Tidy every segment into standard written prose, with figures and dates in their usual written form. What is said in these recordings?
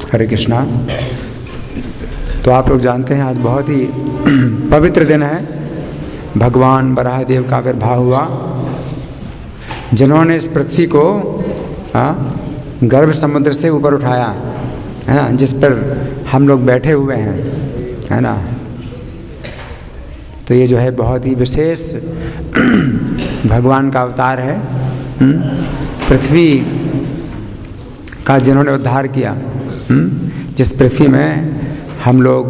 हरे कृष्णा। तो आप लोग जानते हैं आज बहुत ही पवित्र दिन है। भगवान वराहदेव का आविर्भाव हुआ, जिन्होंने इस पृथ्वी को गर्भ समुद्र से ऊपर उठाया है ना, जिस पर हम लोग बैठे हुए हैं, है ना। तो ये जो है बहुत ही विशेष भगवान का अवतार है। पृथ्वी का जिन्होंने उद्धार किया, जिस पृथ्वी में हम लोग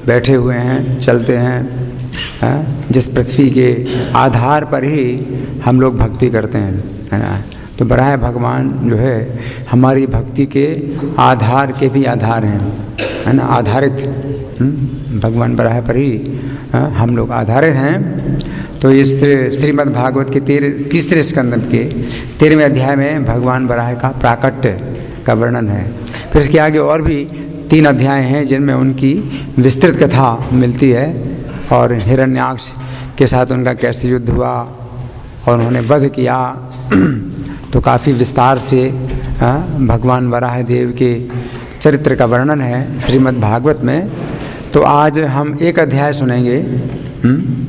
बैठे हुए हैं, चलते हैं, जिस पृथ्वी के आधार पर ही हम लोग भक्ति करते हैं, है ना। तो बराह भगवान जो है हमारी भक्ति के आधार के भी आधार हैं, है ना, आधारित। भगवान बराह पर ही हम लोग आधारित हैं। तो इस श्रीमद् भागवत के तीसरे स्कंद के 13वें अध्याय में भगवान बराह का प्राकट्य का वर्णन है। फिर इसके आगे और भी 3 अध्याय हैं जिनमें उनकी विस्तृत कथा मिलती है, और हिरण्याक्ष के साथ उनका कैसे युद्ध हुआ और उन्होंने वध किया। तो काफ़ी विस्तार से भगवान वराह देव के चरित्र का वर्णन है श्रीमद् भागवत में। तो आज हम एक अध्याय सुनेंगे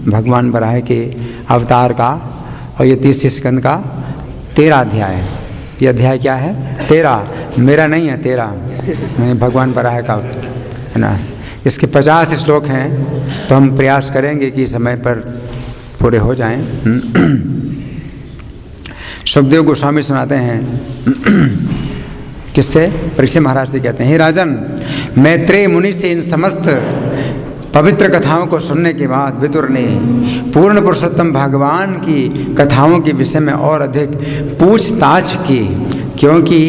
भगवान वराह के अवतार का, और ये 30 स्कंद का 13 अध्याय है। ये अध्याय क्या है? 13, मेरा नहीं है, 13 भगवान वराह का, है ना। इसके 50 श्लोक हैं, तो हम प्रयास करेंगे कि समय पर पूरे हो जाएं। सुखदेव गोस्वामी सुनाते हैं, किससे? परीक्षित महाराज से कहते हैं, हे राजन, मैत्रेय मुनि से इन समस्त पवित्र कथाओं को सुनने के बाद विदुर ने पूर्ण पुरुषोत्तम भगवान की कथाओं के विषय में और अधिक पूछताछ की, क्योंकि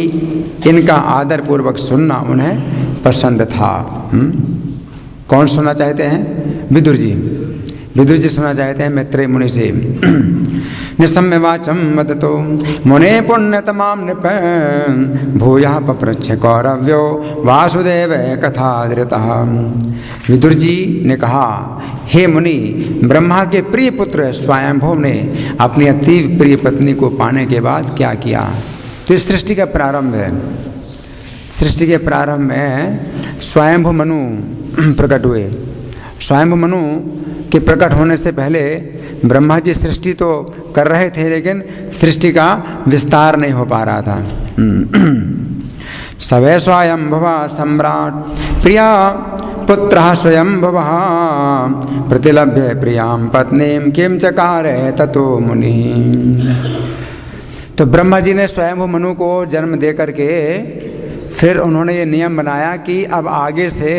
इनका आदर पूर्वक सुनना उन्हें पसंद था। कौन सुनना चाहते हैं? विदुर जी। विदुर जी सुनना चाहते हैं मैत्रेय मुनि से। निसम्य वाचम वदतो मुने पुण्यतमाम नृप भूयः पप्रच्छ कौरव्यो वासुदेव कथाधृतः। विदुर जी ने कहा, हे मुनि, ब्रह्मा के प्रिय पुत्र स्वयंभू ने अपनी अति प्रिय पत्नी को पाने के बाद क्या किया? तो इस सृष्टि का प्रारंभ है। सृष्टि के प्रारंभ में स्वयंभू मनु प्रकट हुए। स्वयंभू मनु के प्रकट होने से पहले ब्रह्मा जी सृष्टि तो कर रहे थे, लेकिन सृष्टि का विस्तार नहीं हो पा रहा था। सवै स्वयंभुवा सम्राट प्रिया पुत्रः स्वयंभुवः प्रतिलभ्य प्रियां पत्नीं किं चकार ततो मुनि। तो ब्रह्मा जी ने स्वयंभू मनु को जन्म दे करके फिर उन्होंने ये नियम बनाया कि अब आगे से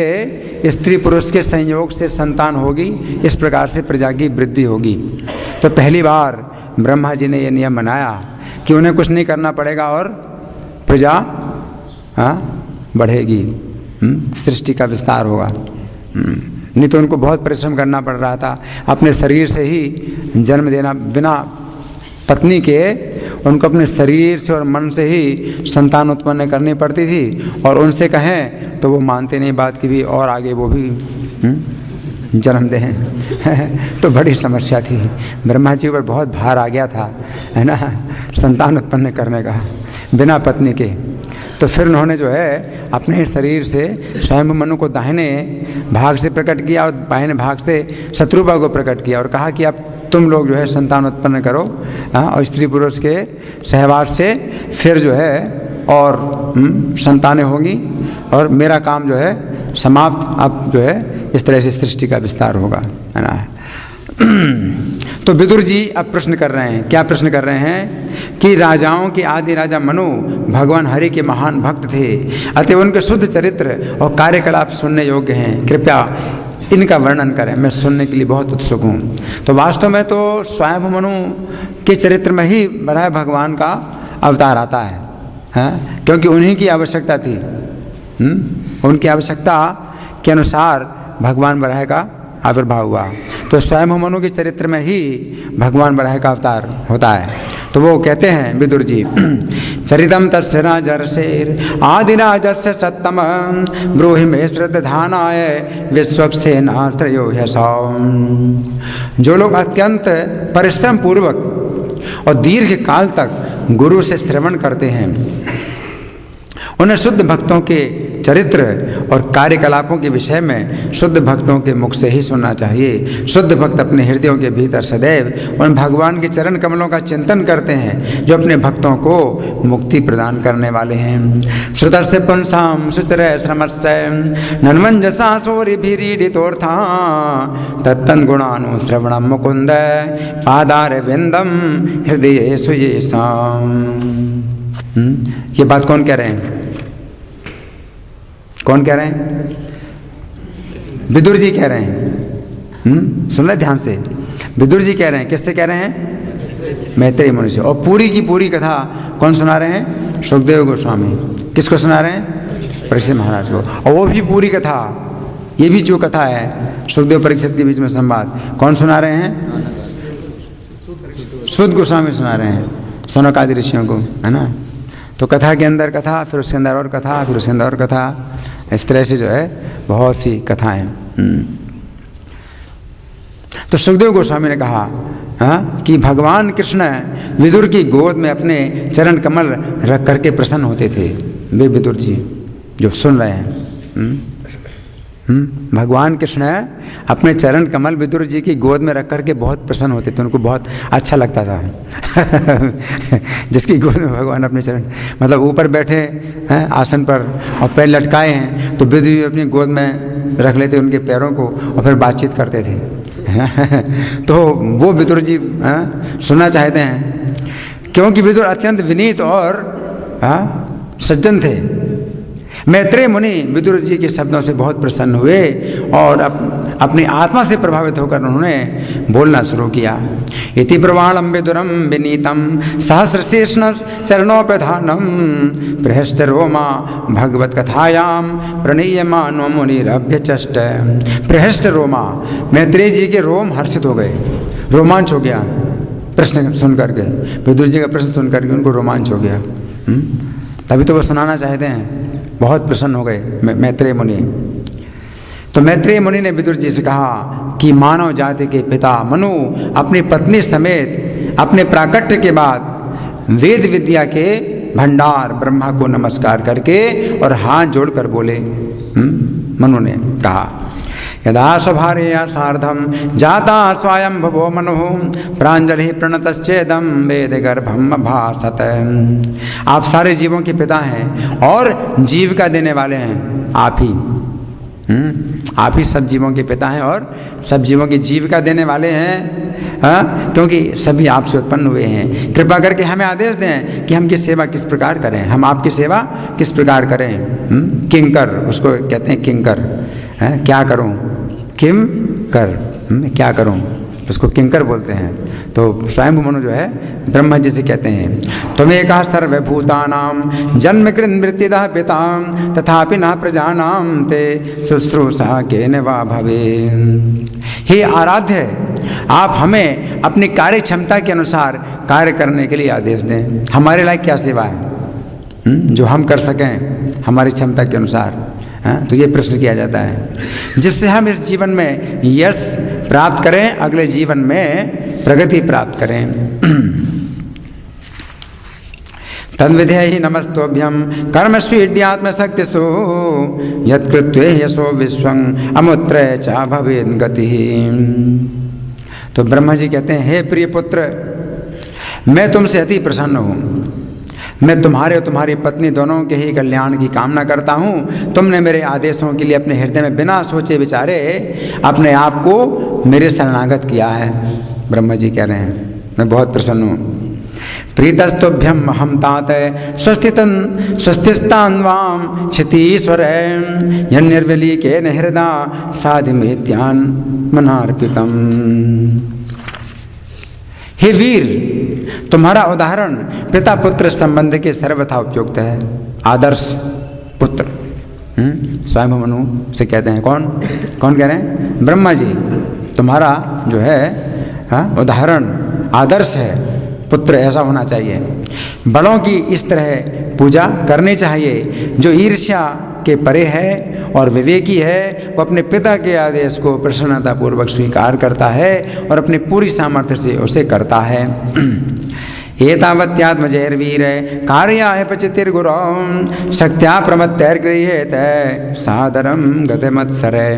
स्त्री पुरुष के संयोग से संतान होगी, इस प्रकार से प्रजा की वृद्धि होगी। तो पहली बार ब्रह्मा जी ने ये नियम बनाया कि उन्हें कुछ नहीं करना पड़ेगा और प्रजा बढ़ेगी, सृष्टि का विस्तार होगा। नहीं तो उनको बहुत परिश्रम करना पड़ रहा था, अपने शरीर से ही जन्म देना, बिना पत्नी के उनको अपने शरीर से और मन से ही संतान उत्पन्न करनी पड़ती थी, और उनसे कहें तो वो मानते नहीं बात की भी, और आगे वो भी जन्म दें। तो बड़ी समस्या थी, ब्रह्मा जी पर बहुत भार आ गया था, है ना, संतान उत्पन्न करने का बिना पत्नी के। तो फिर उन्होंने जो है अपने शरीर से स्वयं मनु को दाहिने भाग से प्रकट किया और बाहिने भाग से शत्रुपा को प्रकट किया, और कहा कि अब तुम लोग जो है संतान उत्पन्न करो, और स्त्री पुरुष के सहवास से फिर जो है और संतानें होंगी, और मेरा काम जो है समाप्त। अब जो है इस तरह से सृष्टि का विस्तार होगा, है ना। तो विदुर जी अब प्रश्न कर रहे हैं, क्या प्रश्न कर रहे हैं कि राजाओं के आदि राजा मनु भगवान हरि के महान भक्त थे, अतः उनके शुद्ध चरित्र और कार्यकलाप सुनने योग्य हैं, कृपया इनका वर्णन करें, मैं सुनने के लिए बहुत उत्सुक हूँ। तो वास्तव में तो स्वयं मनु के चरित्र में ही बराह भगवान का अवतार आता है, क्योंकि उन्हीं की आवश्यकता थी। उनकी आवश्यकता के अनुसार भगवान बराह का आविर्भाव हुआ। तो स्वयं मनु के चरित्र में ही भगवान बराह का अवतार होता है। तो वो कहते हैं विदुर जी, चरितम तस्य राजर्षेर आदिराजस्य सत्तम ब्रूहि मे श्रद्धानाय विश्वक्सेनाश्रयो ह्यसौ। जो लोग अत्यंत परिश्रम पूर्वक और दीर्घ काल तक गुरु से श्रवण करते हैं, उन्हें शुद्ध भक्तों के चरित्र और कार्यकलापों के विषय में शुद्ध भक्तों के मुख से ही सुनना चाहिए। शुद्ध भक्त अपने हृदयों के भीतर सदैव उन भगवान के चरण कमलों का चिंतन करते हैं जो अपने भक्तों को मुक्ति प्रदान करने वाले हैं। श्रुतस्य पुंसां सुचरय श्रमस्य नन्वंजसा सूरिभिरीडितोऽर्था तत्तन् गुणानुश्रवणं मुकुन्द पादारविन्दं हृदयेषु येषाम्। ये बात कौन कह रहे हैं? कौन कह रहे हैं? विदुर जी कह रहे हैं। सुन रहे ध्यान से, विदुर जी कह रहे हैं। किससे कह रहे हैं? मैत्रेय मुनि से। और पूरी की पूरी कथा कौन सुना रहे हैं? सुखदेव गोस्वामी। किसको सुना रहे हैं? परीक्षित महाराज को। और वो भी पूरी कथा, ये भी जो कथा है सुखदेव परीक्षित के बीच में संवाद, कौन सुना रहे हैं? सुध गोस्वामी सुना रहे हैं सौनक आदि ऋषियों को, है ना। तो कथा के अंदर कथा, फिर उसके अंदर और कथा, फिर उसके अंदर और कथा, इस तरह से जो है बहुत सी कथाएं। तो सुखदेव गोस्वामी ने कहा कि भगवान कृष्ण विदुर की गोद में अपने चरण कमल रख करके प्रसन्न होते थे। वे विदुर जी जो सुन रहे हैं, भगवान कृष्ण अपने चरण कमल विदुर जी की गोद में रख करके बहुत प्रसन्न होते थे, उनको बहुत अच्छा लगता था। जिसकी गोद में भगवान अपने चरण, मतलब ऊपर बैठे हैं आसन पर और पैर लटकाए हैं, तो विदुर जी अपनी गोद में रख लेते उनके पैरों को और फिर बातचीत करते थे। तो वो विदुर जी सुनना चाहते हैं, क्योंकि विदुर अत्यंत विनीत और सज्जन थे। मैत्रेय मुनि विदुर जी के शब्दों से बहुत प्रसन्न हुए और अपनी आत्मा से प्रभावित होकर उन्होंने बोलना शुरू किया। इति ब्रवाणं विदुरं विनीतं सहस्रशीर्षं चरणोपधानं प्रहश्च रोमा भगवत कथायां प्रणीयमानो मुनिरभ्यचष्ट। प्रहश्च रोमा, मैत्रेय जी के रोम हर्षित हो गए, रोमांच हो गया प्रश्न सुन करके। विदुर जी का प्रश्न सुन करके उनको रोमांच हो गया। तभी तो वो सुनाना चाहते हैं। बहुत प्रसन्न हो गए मैत्रेय मुनि। तो मैत्रेय मुनि ने विदुर जी से कहा कि मानव जाति के पिता मनु अपनी पत्नी समेत अपने प्राकट्य के बाद वेद विद्या के भंडार ब्रह्मा को नमस्कार करके और हाथ जोड़कर बोले। मनु ने कहा, यदा स्वभार्यया सार्धम जाता स्वयं भवो मनु प्रांजलि प्रणतश्चेदम वेद गर्भम भासत। आप सारे जीवों के पिता हैं और जीविका देने वाले हैं। आप ही सब जीवों के पिता हैं और सब जीवों की जीविका देने वाले हैं, क्योंकि सभी आपसे उत्पन्न हुए हैं। कृपा करके हमें आदेश दें कि हम किस सेवा किस प्रकार करें, हम आपकी सेवा किस प्रकार करें। किंकर, उसको कहते हैं किंकर। क्या करूं? किम कर, क्या करूं, उसको किंकर बोलते हैं। तो स्वयं मनु जो है ब्रह्मा जी से कहते हैं, त्वमेकः सर्वभूतानां जन्मकृत मृत्युदः पितां तथापि न प्रजानां ते शुश्रूषा केन वा भवेत्। हे आराध्य, आप हमें अपनी कार्य क्षमता के अनुसार कार्य करने के लिए आदेश दें। हमारे लायक क्या सेवा है जो हम कर सकें हमारी क्षमता के अनुसार। तो ये प्रश्न किया जाता है, जिससे हम इस जीवन में यश प्राप्त करें, अगले जीवन में प्रगति प्राप्त करें। तद्विधेहि नमस्तोभ्यम कर्मस्वीड्यात्मशक्तिषु यत्कृत्वे यशो विश्वं अमुत्र च भवेत् गतिः। तो ब्रह्मा जी कहते हैं, हे प्रिय पुत्र, मैं तुमसे अति प्रसन्न हूँ। मैं तुम्हारे और तुम्हारी पत्नी दोनों के ही कल्याण की कामना करता हूँ। तुमने मेरे आदेशों के लिए अपने हृदय में बिना सोचे विचारे अपने आप को मेरे शरणागत किया है। ब्रह्मा जी कह रहे हैं, मैं बहुत प्रसन्न हूँ। प्रीतस्तुभ्यम हम तात स्वस्तिस्तान्वाम क्षितीश्वर निर्वली के हृदय साधिमेत्यान मनार्पितम। हे वीर, तुम्हारा उदाहरण पिता पुत्र संबंध के सर्वथा उपयुक्त है। आदर्श पुत्र स्वयं मनु से कहते हैं। कौन कह रहे हैं? ब्रह्मा जी। तुम्हारा जो है उदाहरण आदर्श है, पुत्र ऐसा होना चाहिए। बड़ों की इस तरह पूजा करनी चाहिए। जो ईर्ष्या के परे है और विवेकी है, वो अपने पिता के आदेश को प्रसन्नतापूर्वक स्वीकार करता है और अपनी पूरी सामर्थ्य से उसे करता है। एतावत्यात्मजैर्वीर कार्याय पचितिर्गुरौ शक्त्या प्रमत्तैर्गृह्येत सादरं गतिमत्सरे।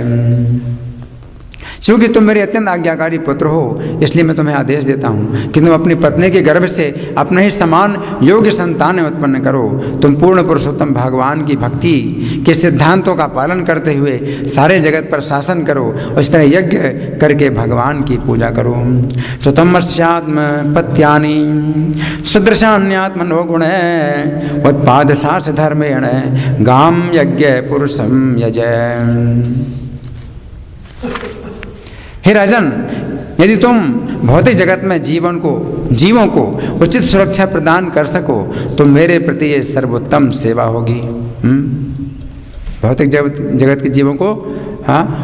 क्योंकि तुम मेरे अत्यंत आज्ञाकारी पुत्र हो, इसलिए मैं तुम्हें आदेश देता हूँ कि तुम अपनी पत्नी के गर्भ से अपने ही समान योग्य संतान उत्पन्न करो। तुम पूर्ण पुरुषोत्तम भगवान की भक्ति के सिद्धांतों का पालन करते हुए सारे जगत पर शासन करो और इस तरह यज्ञ करके भगवान की पूजा करो। सुतमस्यात्म पत्यानि सदृशान्यात्मनो गुण उत्पाद सास धर्मेण गाम यज्ञ पुरुषम यजय। हे राजन, यदि तुम भौतिक जगत में जीवों को उचित सुरक्षा प्रदान कर सको तो मेरे प्रति ये सर्वोत्तम सेवा होगी। भौतिक जगत के जीवों को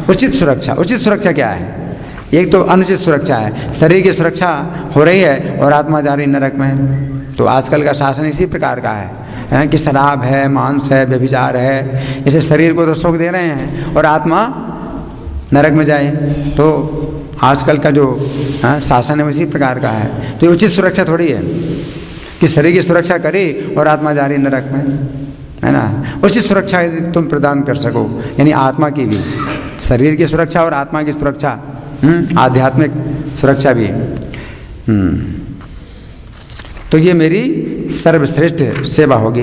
उचित सुरक्षा क्या है? एक तो अनुचित सुरक्षा है, शरीर की सुरक्षा हो रही है और आत्मा जा रही नरक में। तो आजकल का शासन इसी प्रकार का है कि शराब है, मांस है, व्यभिचार है, इसे शरीर को तो सुख दे रहे हैं और आत्मा नरक में जाए। तो आजकल का जो शासन है उसी प्रकार का है। तो ये उचित सुरक्षा थोड़ी है कि शरीर की सुरक्षा करे और आत्मा जा रही नरक में, है ना। उचित सुरक्षा यदि तुम प्रदान कर सको, यानी आत्मा की भी, शरीर की सुरक्षा और आत्मा की सुरक्षा, आध्यात्मिक सुरक्षा भी। तो ये मेरी सर्वश्रेष्ठ सेवा होगी।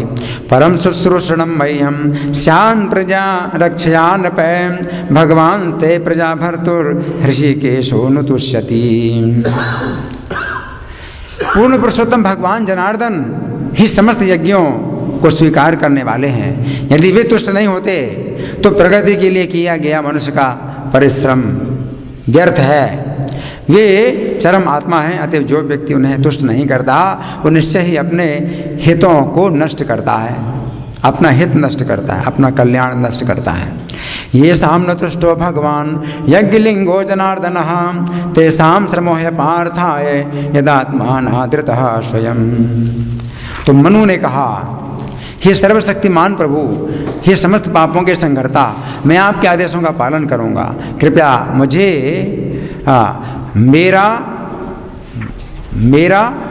परम शुश्रूषणम मह्यम श्यान प्रजा रक्षयान पै भगवान ते प्रजा भर्तुर ऋषिकेशो नु तुष्यति। पूर्ण पुरुषोत्तम भगवान जनार्दन ही समस्त यज्ञों को स्वीकार करने वाले हैं। यदि वे तुष्ट नहीं होते तो प्रगति के लिए किया गया मनुष्य का परिश्रम व्यर्थ है। वे चरम आत्मा हैं, अतएव जो व्यक्ति उन्हें तुष्ट नहीं करता वो निश्चय ही अपने हितों को नष्ट करता है, अपना हित नष्ट करता है, अपना कल्याण नष्ट करता है। ये साम न तुष्टो भगवान यज्ञलिंगो जनार्दनः तेषां श्रमो ह्यपार्थाय यदात्मानादृतः स्वयं। तो मनु ने कहा, हे सर्वशक्तिमान प्रभु, हे समस्त पापों के संहर्ता, मैं आपके आदेशों का पालन करूंगा। कृपया मुझे मेरा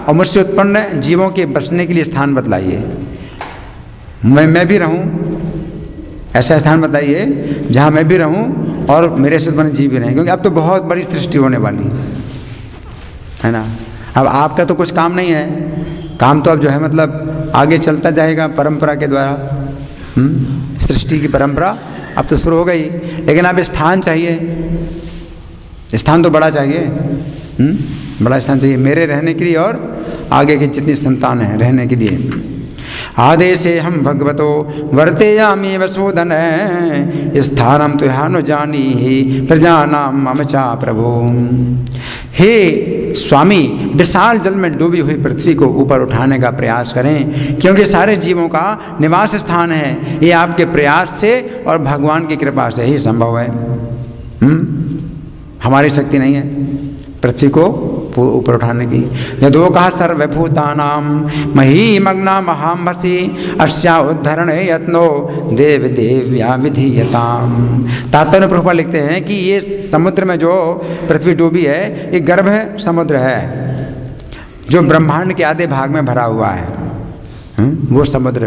और मुझसे उत्पन्न जीवों के बचने के लिए स्थान बतलाइए। मैं भी रहूं, ऐसा स्थान बताइए जहां मैं भी रहूं और मेरे से उत्पन्न जीव भी रहें, क्योंकि अब तो बहुत बड़ी सृष्टि होने वाली है ना। अब आपका तो कुछ काम नहीं है, काम तो अब जो है मतलब आगे चलता जाएगा परंपरा के द्वारा। सृष्टि की परंपरा अब तो शुरू हो गई, लेकिन अब स्थान चाहिए, स्थान तो बड़ा चाहिए। बड़ा स्थान चाहिए मेरे रहने के लिए और आगे की जितनी संतान है रहने के लिए। आदेशे हम भगवतो वर्तेयामि वसुधन स्थानम तुहानु जानी ही प्रजानाम मम चा प्रभु। हे स्वामी, विशाल जल में डूबी हुई पृथ्वी को ऊपर उठाने का प्रयास करें, क्योंकि सारे जीवों का निवास स्थान है। ये आपके प्रयास से और भगवान की कृपा से ही संभव है। हमारी शक्ति नहीं है पृथ्वी को ऊपर उठाने की। यदोकः सर्वभूतानां महीमग्ना महाम्भसी अस्या उद्धरण यत्नो देव देव्या विधीयताम। तात्पर्य प्रभुपाद लिखते हैं कि ये समुद्र में जो पृथ्वी डूबी है ये गर्भ समुद्र है जो ब्रह्मांड के आधे भाग में भरा हुआ है। वो समुद्र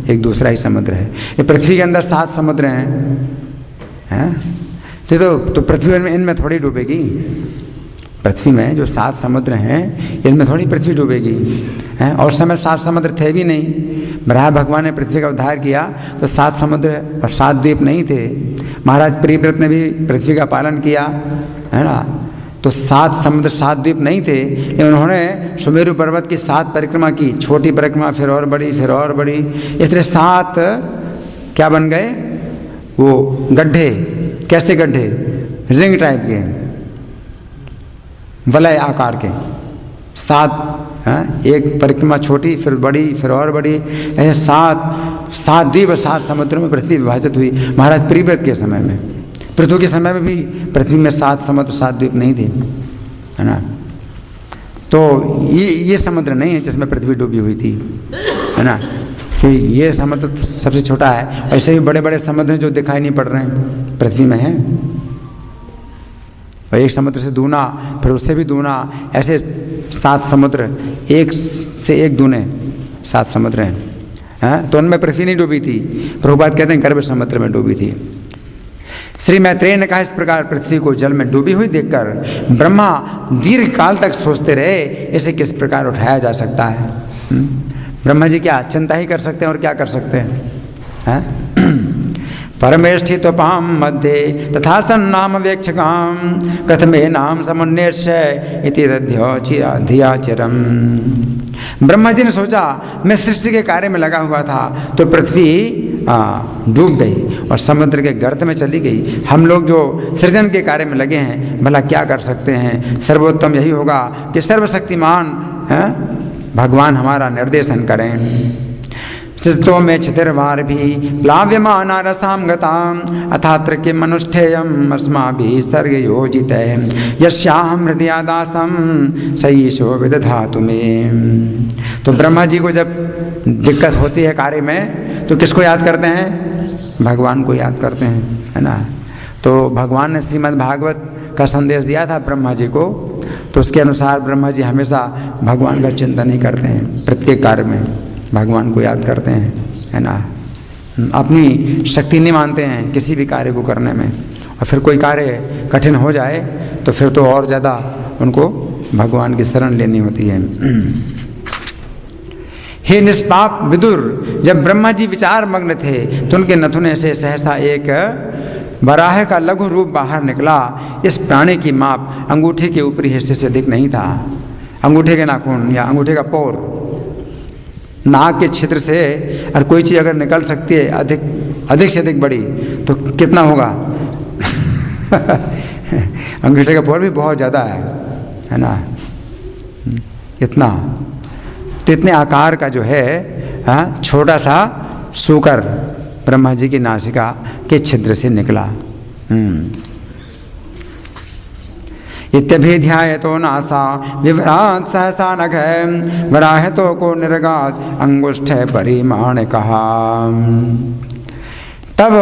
एक दूसरा ही समुद्र है। ये पृथ्वी के अंदर 7 समुद्र हैं। तो पृथ्वी में इनमें थोड़ी डूबेगी। पृथ्वी में जो 7 समुद्र हैं इनमें थोड़ी पृथ्वी डूबेगी हैं। और समय 7 समुद्र थे भी नहीं। ब्रह्मा भगवान ने पृथ्वी का उद्धार किया तो 7 समुद्र और 7 द्वीप नहीं थे। महाराज प्रियव्रत ने भी पृथ्वी का पालन किया, है ना। तो 7 समुद्र 7 द्वीप नहीं थे, लेकिन उन्होंने सुमेरु पर्वत की 7 परिक्रमा की, छोटी परिक्रमा फिर और बड़ी फिर और बड़ी। इस तरह 7 क्या बन गए वो गड्ढे। कैसे गड्ढे? रिंग टाइप के, वलय आकार के 7। एक परिक्रमा छोटी फिर बड़ी फिर और बड़ी, ऐसे 7 द्वीप 7 समुद्रों में पृथ्वी विभाजित हुई महाराज प्रियव्रत के समय में। पृथ्वी के समय में भी पृथ्वी में 7 समुद्र 7 द्वीप नहीं थे, है ना। तो ये समुद्र नहीं है जिसमें पृथ्वी डूबी हुई थी, है ना। कि ये समुद्र सबसे छोटा है। ऐसे ही बड़े बड़े समुद्र जो दिखाई नहीं पड़ रहे हैं पृथ्वी में है। और एक समुद्र से दूना, फिर उससे भी दूना, ऐसे 7 समुद्र, एक से एक दूने 7 समुद्र हैं। तो उनमें पृथ्वी नहीं डूबी थी, प्रभुपाद कहते हैं गर्भ समुद्र में डूबी थी। श्री मैत्रेय ने कहा, इस प्रकार पृथ्वी को जल में डूबी हुई देखकर ब्रह्मा दीर्घ काल तक सोचते रहे, इसे किस प्रकार उठाया जा सकता है। ब्रह्मा जी क्या चिंता ही कर सकते हैं और क्या कर सकते हैं। परमेष्ठितोपाम मध्य तथा सन्नाम वेक्षकाम कथमे नाम समुन्नेश्य इति धिया चिरम। ब्रह्मा जी ने सोचा, मैं सृष्टि के कार्य में लगा हुआ था तो पृथ्वी डूब गई और समुद्र के गर्त में चली गई। हम लोग जो सृजन के कार्य में लगे हैं, भला क्या कर सकते हैं। सर्वोत्तम यही होगा कि सर्वशक्तिमान भगवान हमारा निर्देशन करें। सिद्धो में छितिर्वार भी प्लाव्यमान रसाम गताम अथात्र के मनुष्ठेयम अस्माभिः सर्ग योजित यस्याहं हृदयादासम सईशो विदधातु मे। तो ब्रह्मा जी को जब दिक्कत होती है कार्य में तो किसको याद करते हैं? भगवान को याद करते हैं, है ना। तो भगवान ने श्रीमद् भागवत का संदेश दिया था ब्रह्मा जी को, तो उसके अनुसार ब्रह्मा जी हमेशा भगवान का चिंतन ही करते हैं, प्रत्येक कार्य में भगवान को याद करते हैं, है ना। अपनी शक्ति नहीं मानते हैं किसी भी कार्य को करने में, और फिर कोई कार्य कठिन हो जाए तो फिर तो और ज़्यादा उनको भगवान की शरण लेनी होती है। हे निष्पाप विदुर, जब ब्रह्मा जी विचार मग्न थे तो उनके नथुने से सहसा एक वराह का लघु रूप बाहर निकला। इस प्राणी की माप अंगूठे के ऊपरी हिस्से से अधिक नहीं था। अंगूठे के नाखून या अंगूठे का पोर, नाक के क्षेत्र से और कोई चीज़ अगर निकल सकती है अधिक से अधिक बड़ी तो कितना होगा। अंगूठे का पोर भी बहुत ज़्यादा है ना, इतना। तो इतने आकार का जो है छोटा सा सूकर ब्रह्मा जी की नासिका के छिद्र से निकला। इत्यभिध्यायतो नासा विभ्रांत सहसा नख वराहतो को निर्गात अंगुष्ठ परिमाण कहा। तब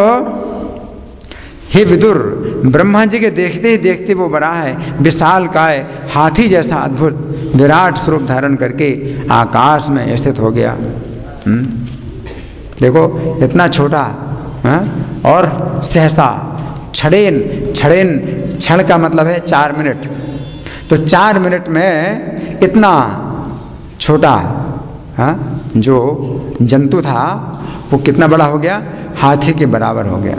हे विदुर, ब्रह्मा जी के देखते ही देखते वो वराह विशाल काय हाथी जैसा अद्भुत विराट स्वरूप धारण करके आकाश में स्थित हो गया। देखो इतना छोटा और सहसा, क्षण का मतलब है 4 मिनट, तो 4 मिनट में इतना छोटा जो जंतु था वो कितना बड़ा हो गया, हाथी के बराबर हो गया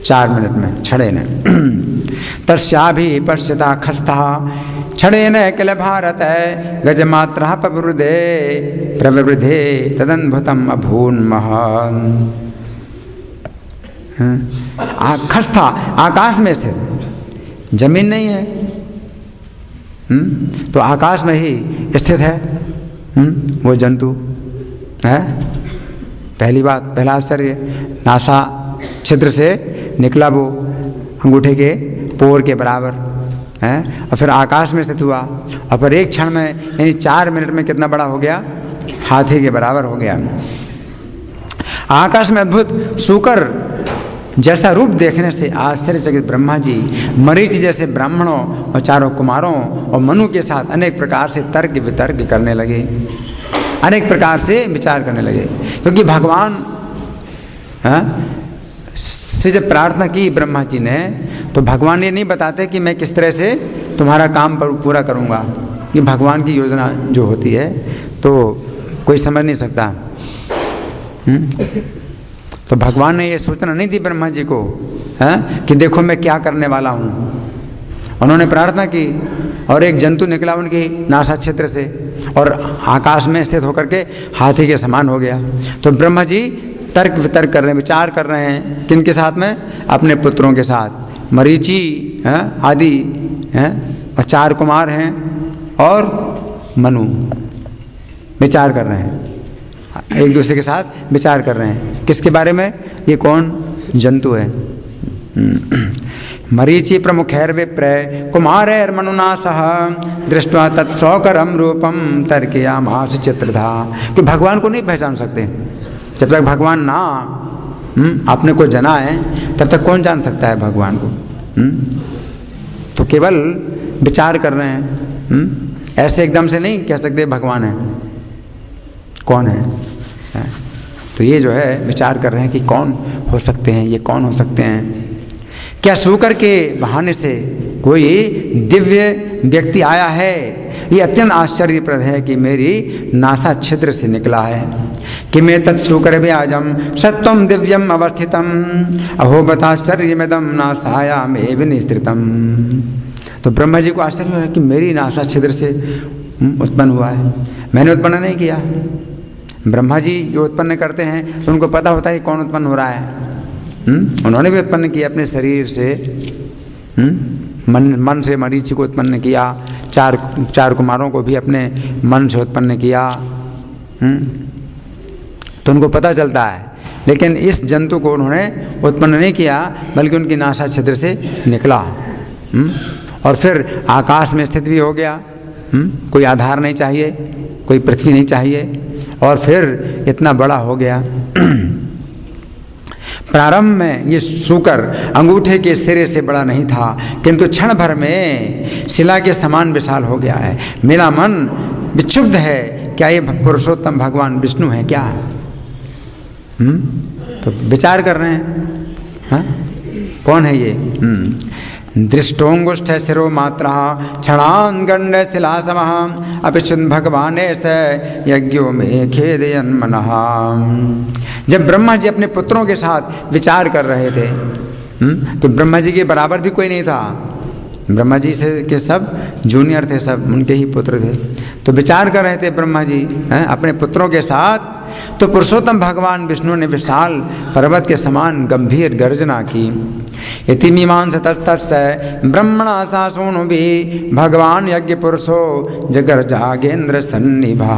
4 मिनट में क्षणेन। तस्याभि पश्यता खस्ता क्षणेन किल भारत गजमात्रा प्रवृद्धे तदन्भुतम अभून महान। खस्ता आकाश में स्थित, जमीन नहीं है, तो आकाश में ही स्थित है वो जंतु है। पहली बात, पहला आश्चर्य, नासा छिद्र से निकला वो अंगूठे के पोर के बराबर है, और फिर आकाश में स्थित हुआ, और फिर एक क्षण में यानी 4 मिनट में कितना बड़ा हो गया, हाथी के बराबर हो गया। आकाश में अद्भुत सूकर जैसा रूप देखने से आश्चर्यचकित ब्रह्मा जी मरीचि जैसे ब्राह्मणों और 4 कुमारों और मनु के साथ अनेक प्रकार से तर्क वितर्क करने लगे, अनेक प्रकार से विचार करने लगे। क्योंकि भगवान से जब प्रार्थना की ब्रह्मा जी ने, तो भगवान ये नहीं बताते कि मैं किस तरह से तुम्हारा काम पूरा करूँगा। ये भगवान की योजना जो होती है तो कोई समझ नहीं सकता। तो भगवान ने ये सूचना नहीं दी ब्रह्मा जी को कि देखो मैं क्या करने वाला हूँ। उन्होंने प्रार्थना की और एक जंतु निकला उनकी नासा क्षेत्र से और आकाश में स्थित होकर के हाथी के समान हो गया। तो ब्रह्मा जी तर्क वितर्क कर रहे हैं, विचार कर रहे हैं, किनके साथ में, अपने पुत्रों के साथ, मरीचि आदि और 4 कुमार हैं और मनु विचार कर रहे हैं, एक दूसरे के साथ विचार कर रहे हैं। किसके बारे में, ये कौन जंतु है। मरीचि प्रमुखैर्विप्र कुमारैर्मनुना सह दृष्ट्वा तत्सौकरम रूपम तर्कयामास चित्रधा। कि भगवान को नहीं पहचान सकते जब तक भगवान ना अपने को जनाए, तब तक कौन जान सकता है भगवान को। केवल विचार कर रहे हैं। ऐसे एकदम से नहीं कह सकते भगवान है, कौन है? तो ये जो है विचार कर रहे हैं कि कौन हो सकते हैं, ये कौन हो सकते हैं। क्या सूकर के बहाने से कोई दिव्य व्यक्ति आया है? ये अत्यंत आश्चर्यप्रद है कि मेरी नासा छिद्र से निकला है। कि मैं तत्सूकर व्याजम सत्वम दिव्यम अवस्थितम अहो बताश्चर्यमिदम नासायाम एव निस्तृतम। तो ब्रह्मा जी को आश्चर्य हो कि मेरी नासा छिद्र से उत्पन्न हुआ है, मैंने उत्पन्न नहीं किया। ब्रह्मा जी जो उत्पन्न करते हैं तो उनको पता होता है कि कौन उत्पन्न हो रहा है। उन्होंने भी उत्पन्न किया अपने शरीर से, मन से मरीचि को उत्पन्न किया, चार कुमारों को भी अपने मन से उत्पन्न किया। तो उनको पता चलता है। लेकिन इस जंतु को उन्होंने उत्पन्न नहीं किया, बल्कि उनकी नासा छिद्र से निकला और फिर आकाश में स्थित भी हो गया। कोई आधार नहीं चाहिए, कोई पृथ्वी नहीं चाहिए, और फिर इतना बड़ा हो गया। प्रारंभ में ये सूकर अंगूठे के सिरे से बड़ा नहीं था, किंतु क्षण भर में शिला के समान विशाल हो गया है। मेरा मन विक्षुब्ध है, क्या ये पुरुषोत्तम भगवान विष्णु है क्या? तो विचार कर रहे हैं, हाँ? कौन है ये? दृष्टोंगुष्ठ शिरो मात्रा क्षणान गंड शिला समः अपिशुन भगवाने से यज्ञों में खेदयन मनः। जब ब्रह्मा जी अपने पुत्रों के साथ विचार कर रहे थे, तो ब्रह्मा जी के बराबर भी कोई नहीं था। ब्रह्मा जी से के सब जूनियर थे, सब उनके ही पुत्र थे। तो विचार कर रहे थे ब्रह्मा जी अपने पुत्रों के साथ। तो पुरुषोत्तम भगवान विष्णु ने विशाल पर्वत के समान गंभीर गर्जना की। इति मीमांस तस्तस्य ब्रह्मणा सा सोनु भी भगवान यज्ञ पुरुषो जगर जागेंद्र सन्निभा।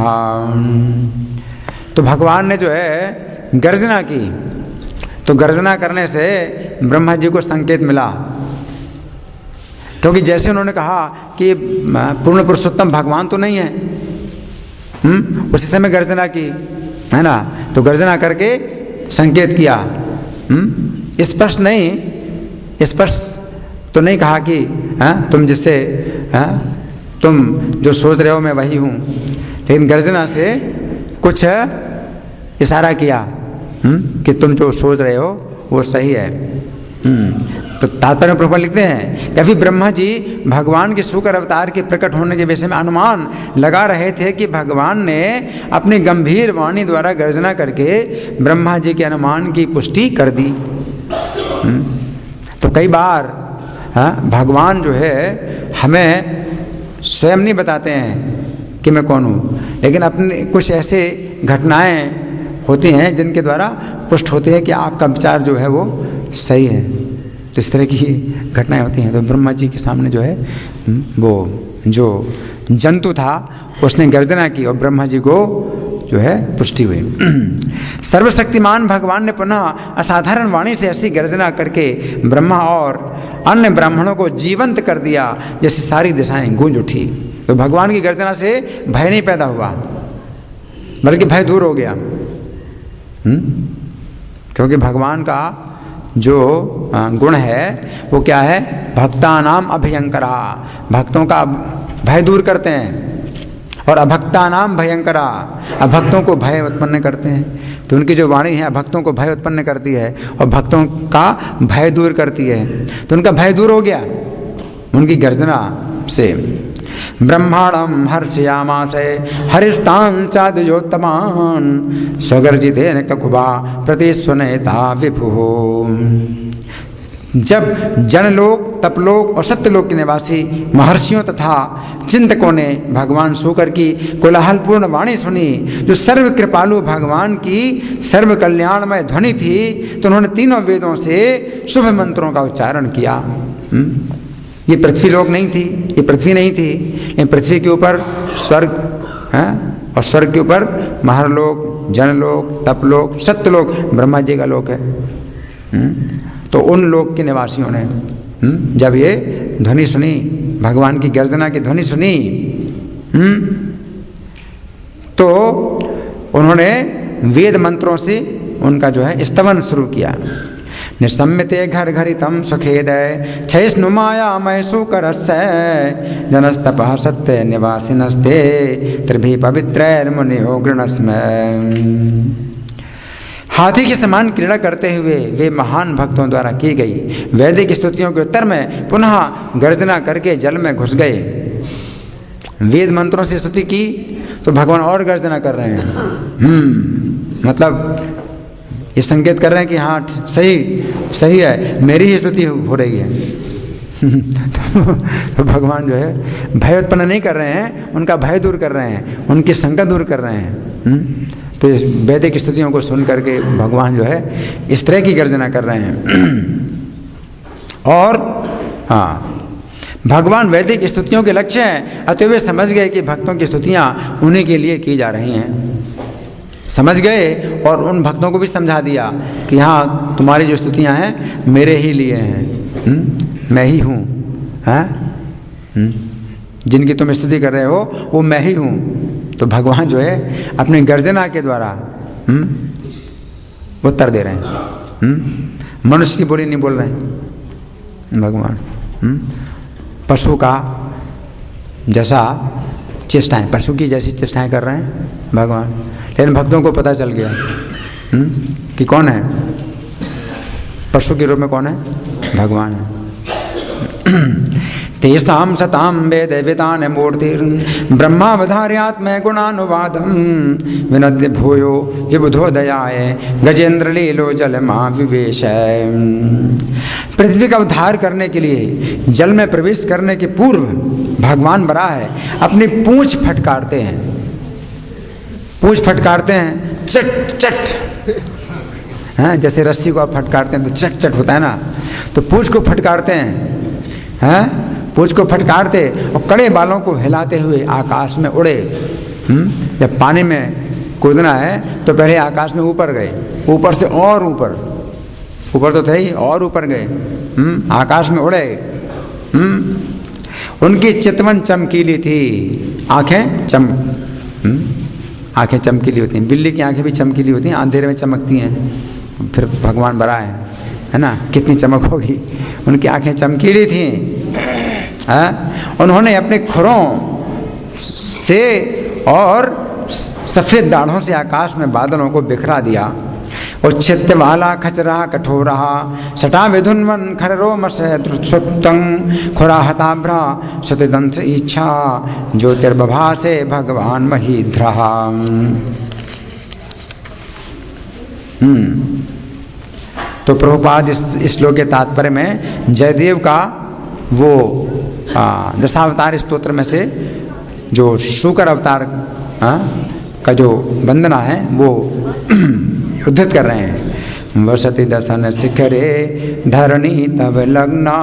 तो भगवान ने जो है गर्जना की, तो गर्जना करने से ब्रह्मा जी को संकेत मिला, क्योंकि जैसे उन्होंने कहा कि पूर्ण पुरुषोत्तम भगवान तो नहीं है, उसी समय गर्जना की, है ना। तो गर्जना करके संकेत किया, स्पष्ट नहीं, स्पष्ट तो नहीं कहा कि तुम जिससे तुम जो सोच रहे हो मैं वही हूँ, लेकिन गर्जना से कुछ इशारा किया कि तुम जो सोच रहे हो वो सही है। तो तात्पर्य प्रभु लिखते हैं, कभी ब्रह्मा जी भगवान के शुक्र अवतार के प्रकट होने के विषय में अनुमान लगा रहे थे कि भगवान ने अपनी गंभीर वाणी द्वारा गर्जना करके ब्रह्मा जी के अनुमान की पुष्टि कर दी। तो कई बार भगवान जो है हमें स्वयं नहीं बताते हैं कि मैं कौन हूँ, लेकिन अपने कुछ ऐसे घटनाएं होती हैं जिनके द्वारा पुष्ट होती है कि आपका विचार जो है वो सही है। तो इस तरह की घटनाएं होती हैं। तो ब्रह्मा जी के सामने जो है वो जो जंतु था उसने गर्जना की और ब्रह्मा जी को जो है पुष्टि हुई। सर्वशक्तिमान भगवान ने पुनः असाधारण वाणी से ऐसी गर्जना करके ब्रह्मा और अन्य ब्राह्मणों को जीवंत कर दिया जैसे सारी दिशाएं गूंज उठी। तो भगवान की गर्जना से भय नहीं पैदा हुआ, बल्कि भय दूर हो गया। क्योंकि भगवान का जो गुण है वो क्या है? भक्तानाम अभयंकरा, भक्तों का भय दूर करते हैं, और अभक्तानाम भयंकरा, अभक्तों को भय उत्पन्न करते हैं। तो उनकी जो वाणी है भक्तों को भय उत्पन्न करती है और भक्तों का भय दूर करती है। तो उनका भय दूर हो गया उनकी गर्जना से। ब्रह्मांडम हर्षयामासे हरिस्तान चाद्योत्तमान स्वगर्जितेन ककुबा प्रतिस्वनेता विभु। जब जनलोक, तपलोक और सत्यलोक के निवासी महर्षियों तथा चिंतकों ने भगवान शूकर की कोलाहलपूर्ण वाणी सुनी, जो सर्व कृपालु भगवान की सर्व कल्याणमय ध्वनि थी, तो उन्होंने तीनों वेदों से शुभ मंत्रों का उच्चारण किया। ये पृथ्वी लोक नहीं थी, ये पृथ्वी नहीं थी, लेकिन पृथ्वी के ऊपर स्वर्ग है और स्वर्ग के ऊपर महरलोक, जनलोक, तपलोक, सत्यलोक ब्रह्मा जी का लोक है। तो उन लोक के निवासियों ने जब ये ध्वनि सुनी, भगवान की गर्जना की ध्वनि सुनी, तो उन्होंने वेद मंत्रों से उनका जो है स्तवन शुरू किया। निशम्यते घर घरितम सुखेदय छैष्णुमाया मैसु करस्य जनस्तपः सत्य निवासिनस्ते त्रिभी पवित्रैर्मुनियो गृणस्मः। हाथी के समान क्रीड़ा करते हुए वे महान भक्तों द्वारा की गई वैदिक स्तुतियों के उत्तर में पुनः गर्जना करके जल में घुस गए। वेद मंत्रों से स्तुति की तो भगवान और गर्जना कर रहे हैं। मतलब ये संकेत कर रहे हैं कि हाँ सही है, मेरी ही स्तुति हो रही है। तो भगवान जो है भय उत्पन्न नहीं कर रहे हैं, उनका भय दूर कर रहे हैं, उनकी शंका दूर कर रहे हैं। तो इस वैदिक स्तुतियों को सुन करके भगवान जो है इस तरह की गर्जना कर रहे हैं। और हाँ, भगवान वैदिक स्तुतियों के लक्ष्य हैं, अतः वे समझ गए कि भक्तों की स्तुतियाँ उन्हीं के लिए की जा रही हैं। समझ गए और उन भक्तों को भी समझा दिया कि हाँ तुम्हारी जो स्तुतियाँ हैं मेरे ही लिए हैं, मैं ही हूँ। जिनकी तुम स्तुति कर रहे हो वो मैं ही हूँ। तो भगवान जो है अपनी गर्जना के द्वारा उत्तर दे रहे हैं। मनुष्य की बोली नहीं बोल रहे हैं भगवान। पशु का जैसा चेष्टाएं, पशु की जैसी चेष्टाएं कर रहे हैं भगवान। लेकिन भक्तों को पता चल गया कि कौन है, पशु के रूप में कौन है, भगवान है। तेषां सतां वेद वितान मूर्तिर् ब्रह्मावधार्यात्म गुणानुवादं विनद्य भूयो विबुधो दयाय गजेंद्र लीलो जलमा विवेश। पृथ्वी का उद्धार करने के लिए जल में प्रवेश करने के पूर्व भगवान बराह है अपनी पूंछ फटकारते हैं। पूंछ फटकारते हैं, चट चट, हाँ जैसे रस्सी को आप फटकारते हैं तो चट चट होता है ना, तो पूंछ को फटकारते हैं। हाँ पूंछ को फटकारते और कड़े बालों को हिलाते हुए आकाश में उड़े। जब पानी में कूदना है तो पहले आकाश में ऊपर गए, ऊपर से और ऊपर, ऊपर तो थे ही और ऊपर गए, आकाश में उड़े। उनकी चितवन चमकीली थी, आंखें आंखें चमकीली होती हैं। बिल्ली की आंखें भी चमकीली होती हैं, अंधेरे में चमकती हैं। फिर भगवान बड़ा है ना, कितनी चमक होगी। उनकी आंखें चमकीली थीं। उन्होंने अपने खुरों से और सफ़ेद दाढ़ों से आकाश में बादलों को बिखरा दिया। और चित्त वाला खचरा कठोरा सटा विधुन्वन खररोम सुप्तं खुरा हताभ्रा सतदंश इच्छा ज्योतिर्बभा से भगवान महीध्रा। तो प्रभुपाद इस श्लोक के तात्पर्य में जयदेव का वो दशावतार स्तोत्र में से जो शुकर अवतार का जो वंदना है वो उद्धृत कर रहे हैं। वसति दसन शिखरे धरणी तब लग्ना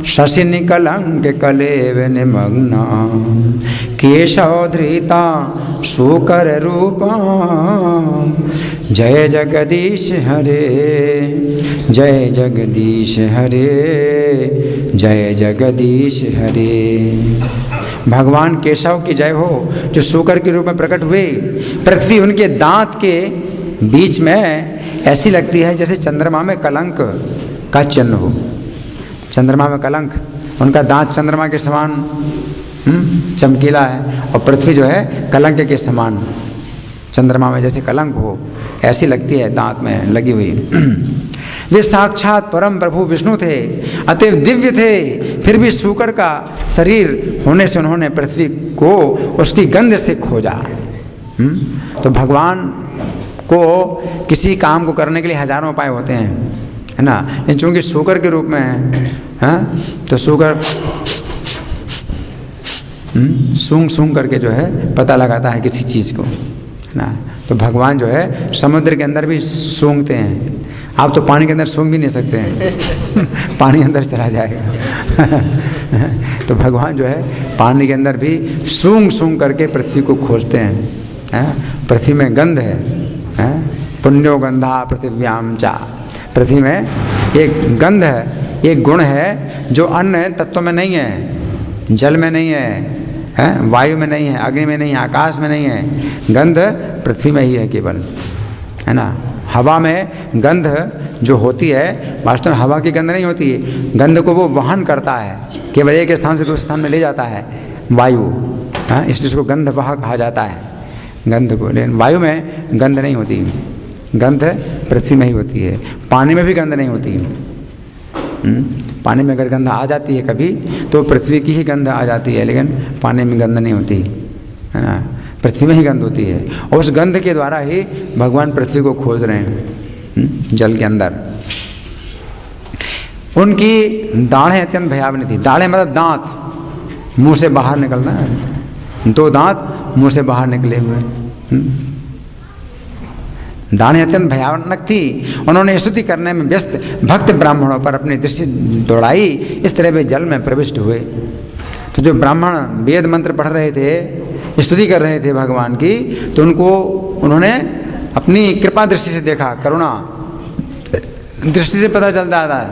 शशि निकलंक कलेव निमग्ना केशव धृता शुकर रूपा जय जगदीश हरे जय जगदीश हरे जय जगदीश हरे। भगवान केशव की जय हो जो शुकर के रूप में प्रकट हुए। पृथ्वी उनके दांत के बीच में ऐसी लगती है जैसे चंद्रमा में कलंक का चिन्ह हो। चंद्रमा में कलंक, उनका दांत चंद्रमा के समान चमकीला है और पृथ्वी जो है कलंक के समान चंद्रमा में जैसे कलंक हो ऐसी लगती है दांत में लगी हुई। वे साक्षात परम प्रभु विष्णु थे, अतएव दिव्य थे। फिर भी शुकर का शरीर होने से उन्होंने पृथ्वी को उसकी गंध से खोजा। तो भगवान को किसी काम को करने के लिए हजारों उपाय होते हैं, है ना। लेकिन चूंकि शुकर के रूप में है तो शुकर सूंघ सूंघ करके जो है पता लगाता है किसी चीज़ को, है ना। तो भगवान जो है समुद्र के अंदर भी सूंघते हैं। आप तो पानी के अंदर सूंघ भी नहीं सकते हैं पानी अंदर चला जाएगा तो भगवान जो है पानी के अंदर भी सूंघ सूंघ करके पृथ्वी को खोजते हैं। पृथ्वी में गंध है, पुण्यो गंधा पृथिव्याम चा। पृथ्वी में एक गंध है, एक गुण है जो अन्य तत्वों में नहीं है, जल में नहीं है, वायु में नहीं है, अग्नि में नहीं है, आकाश में नहीं है। गंध पृथ्वी में ही है केवल, है ना। हवा में गंध जो होती है वास्तव में हवा की गंध नहीं होती है, गंध को वो वहन करता है, केवल एक स्थान से दूसरे स्थान में ले जाता है वायु, हाँ, इसलिए उसको गंध वह कहा जाता है गंध को। लेकिन वायु में गंध नहीं होती, गंध पृथ्वी में ही होती है। पानी में भी गंध नहीं होती। पानी में अगर गंध आ जाती है कभी तो पृथ्वी की ही गंध आ जाती है, लेकिन पानी में गंध नहीं होती, है ना। पृथ्वी में ही गंध होती है और उस गंध के द्वारा ही भगवान पृथ्वी को खोज रहे हैं जल के अंदर। उनकी दाढ़ें अत्यंत भयावनी थी। दाढ़ें मतलब दांत, मुंह से बाहर निकलना है, 2 दांत मुंह से बाहर निकले हुए। दाढ़ें अत्यंत भयानक थी। उन्होंने स्तुति करने में व्यस्त भक्त ब्राह्मणों पर अपनी दृष्टि दौड़ाई, इस तरह वे जल में प्रविष्ट हुए। तो जो ब्राह्मण वेद मंत्र पढ़ रहे थे, स्तुति कर रहे थे भगवान की, तो उन्होंने अपनी कृपा दृष्टि से देखा, करुणा दृष्टि से पता चल जाता है,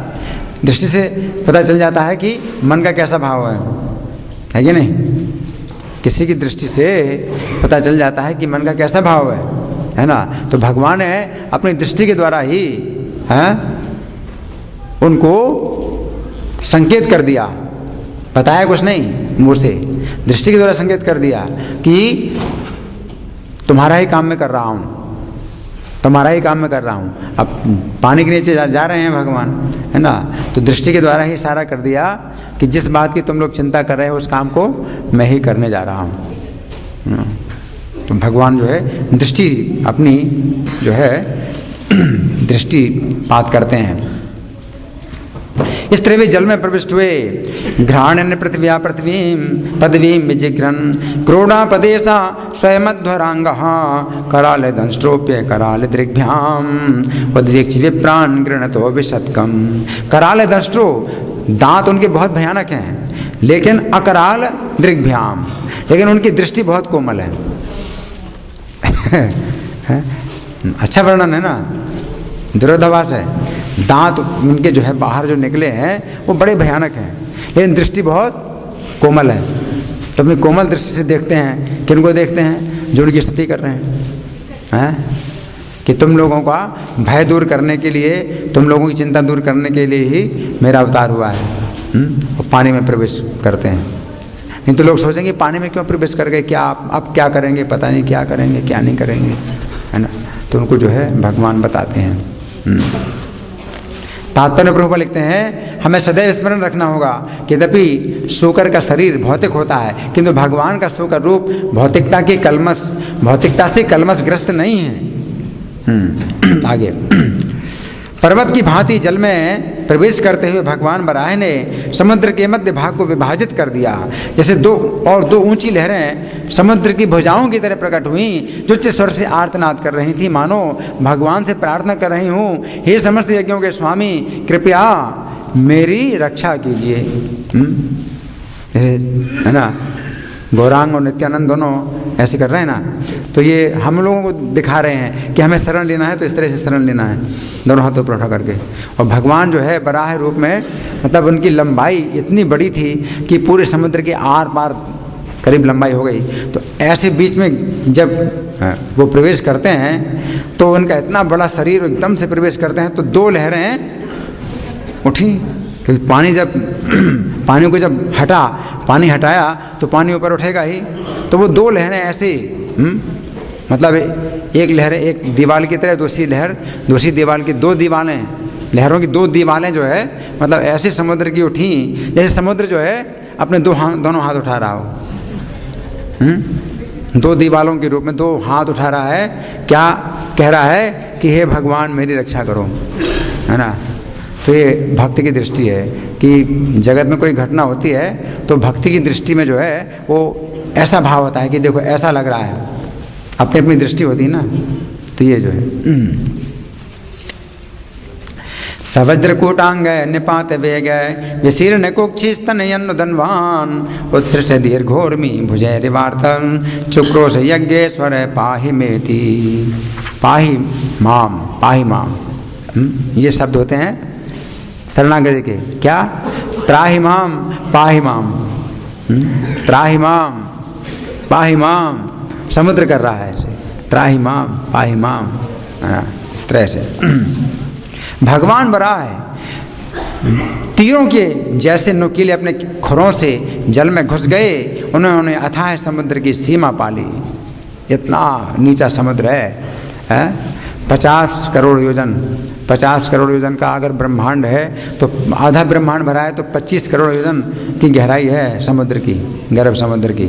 दृष्टि से पता चल जाता है कि मन का कैसा भाव है कि नहीं। किसी की दृष्टि से पता चल जाता है कि मन का कैसा भाव है ना। तो भगवान ने अपनी दृष्टि के द्वारा ही उनको संकेत कर दिया, बताया कुछ नहीं, मुंह से दृष्टि के द्वारा संकेत कर दिया कि तुम्हारा ही काम मैं कर रहा हूँ, तुम्हारा ही काम मैं कर रहा हूँ। अब पानी के नीचे जा रहे हैं भगवान, है ना, तो दृष्टि के द्वारा ही इशारा कर दिया कि जिस बात की तुम लोग चिंता कर रहे हो उस काम को मैं ही करने जा रहा हूँ। तो भगवान जो है दृष्टि अपनी जो है दृष्टिपात करते हैं। इस तरह वे जल में प्रविष्ट हुए। घ्राण्यन पृथ्व्या पृथ्वीं पदवीं विजिघ्रन क्रोडापदेशा स्वयमध्वरांगः कराले दंष्ट्रोप्य कराले दृग्भ्याम उद्वेक्ष्य विप्रान गृणतो विशतकम। कराले दंष्ट्रो, दांत उनके बहुत भयानक हैं, लेकिन अकराल दृग्भ्याम, लेकिन उनकी दृष्टि बहुत कोमल है। अच्छा वर्णन है ना, विरोधाभास है। दांत उनके जो है बाहर जो निकले हैं वो बड़े भयानक हैं, लेकिन दृष्टि बहुत कोमल है। तो अपनी कोमल दृष्टि से देखते हैं, किनको देखते हैं, जो उनकी स्तुति कर रहे हैं, कि तुम लोगों का भय दूर करने के लिए, तुम लोगों की चिंता दूर करने के लिए ही मेरा अवतार हुआ है। और पानी में प्रवेश करते हैं। नहीं तो लोग सोचेंगे पानी में क्यों प्रवेश कर गए, क्या अब क्या करेंगे, पता नहीं क्या करेंगे क्या नहीं करेंगे, है ना। तो उनको जो है भगवान बताते हैं। तात्पर्य प्रभुपाद लिखते हैं, हमें सदैव स्मरण रखना होगा कि यद्यपि शूकर का शरीर भौतिक होता है, किंतु भगवान का शूकर रूप भौतिकता से कलमशग्रस्त नहीं है। आगे, पर्वत की भांति जल में प्रवेश करते हुए भगवान वराह ने समुद्र के मध्य भाग को विभाजित कर दिया। जैसे दो ऊंची लहरें समुद्र की भुजाओं की तरह प्रकट हुई, जो उच्च स्वर से आर्तनाद कर रही थी, मानो भगवान से प्रार्थना कर रही हूँ, हे समस्त यज्ञों के स्वामी, कृपया मेरी रक्षा कीजिए। है ना, गौरांग और नित्यानंद दोनों ऐसे कर रहे हैं ना। तो ये हम लोगों को दिखा रहे हैं कि हमें शरण लेना है तो इस तरह से शरण लेना है, दोनों हाथों पर उठा करके। और भगवान जो है बराह रूप में, मतलब उनकी लंबाई इतनी बड़ी थी कि पूरे समुद्र के आर पार करीब लंबाई हो गई। तो ऐसे बीच में जब वो प्रवेश करते हैं तो उनका इतना बड़ा शरीर एकदम से प्रवेश करते हैं तो 2 लहरें उठी, क्योंकि पानी को जब पानी हटाया तो पानी ऊपर उठेगा ही। तो वो 2 लहरें ऐसी, मतलब एक लहर एक दीवार की तरह, दूसरी दीवार की 2 दीवारें, लहरों की 2 दीवारें जो है, मतलब ऐसे समुद्र की उठी जैसे समुद्र जो है अपने दोनों हाथ उठा रहा हो। 2 दीवारों के रूप में 2 हाथ उठा रहा है। क्या कह रहा है कि हे भगवान मेरी रक्षा करो, है ना। तो ये भक्ति की दृष्टि है कि जगत में कोई घटना होती है तो भक्ति की दृष्टि में जो है वो ऐसा भाव होता है कि देखो ऐसा लग रहा है, अपनी अपनी दृष्टि होती है ना। तो ये जो है सवज्रकूटांग निपात वेग विशीर्ण कुक्षिस्तनयन्न धनवान उत्सृष्ट दीर्घोर्मी भुजय रिवार्तन चुक्रोश यज्ञेश्वर पाहि मेति। पाहि माम ये शब्द होते हैं शरणागति के। क्या? त्राहि माम पाहि माम, त्राहि माम पाहि माम, समुद्र कर रहा है ऐसे, त्राहि माम पाहि माम। इस तरह से भगवान वराह है तीरों के जैसे नुकीले अपने खुरों से जल में घुस गए, उन्होंने अथाह समुद्र की सीमा पाली। इतना नीचा समुद्र है 50 करोड़ योजन। 50 करोड़ योजन का अगर ब्रह्मांड है तो आधा ब्रह्मांड भरा है तो 25 करोड़ योजन की गहराई है समुद्र की, गर्भ समुद्र की।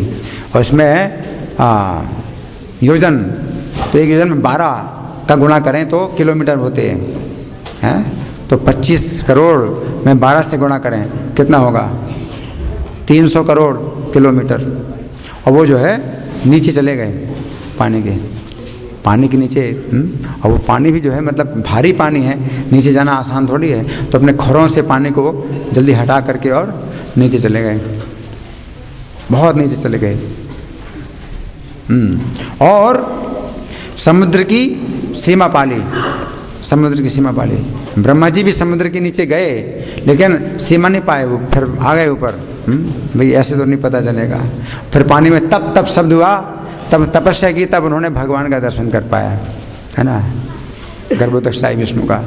और इसमें योजन तो एक योजन में 12 का गुणा करें तो किलोमीटर होते हैं। तो 25 करोड़ में 12 से गुणा करें कितना होगा? 300 करोड़ किलोमीटर। और वो जो है नीचे चले गए पानी के नीचे। और वो पानी भी जो है मतलब भारी पानी है, नीचे जाना आसान थोड़ी है। तो अपने खुरों से पानी को जल्दी हटा करके और नीचे चले गए, बहुत नीचे चले गए। और समुद्र की सीमा पाली, समुद्र की सीमा पाली। ब्रह्मा जी भी समुद्र के नीचे गए लेकिन सीमा नहीं पाए, वो फिर आ गए ऊपर। भाई ऐसे तो नहीं पता चलेगा। फिर पानी में तप शब्द हुआ, तब तपस्या की, तब उन्होंने भगवान का दर्शन कर पाया, है ना, गर्भोदक्षाई विष्णु का।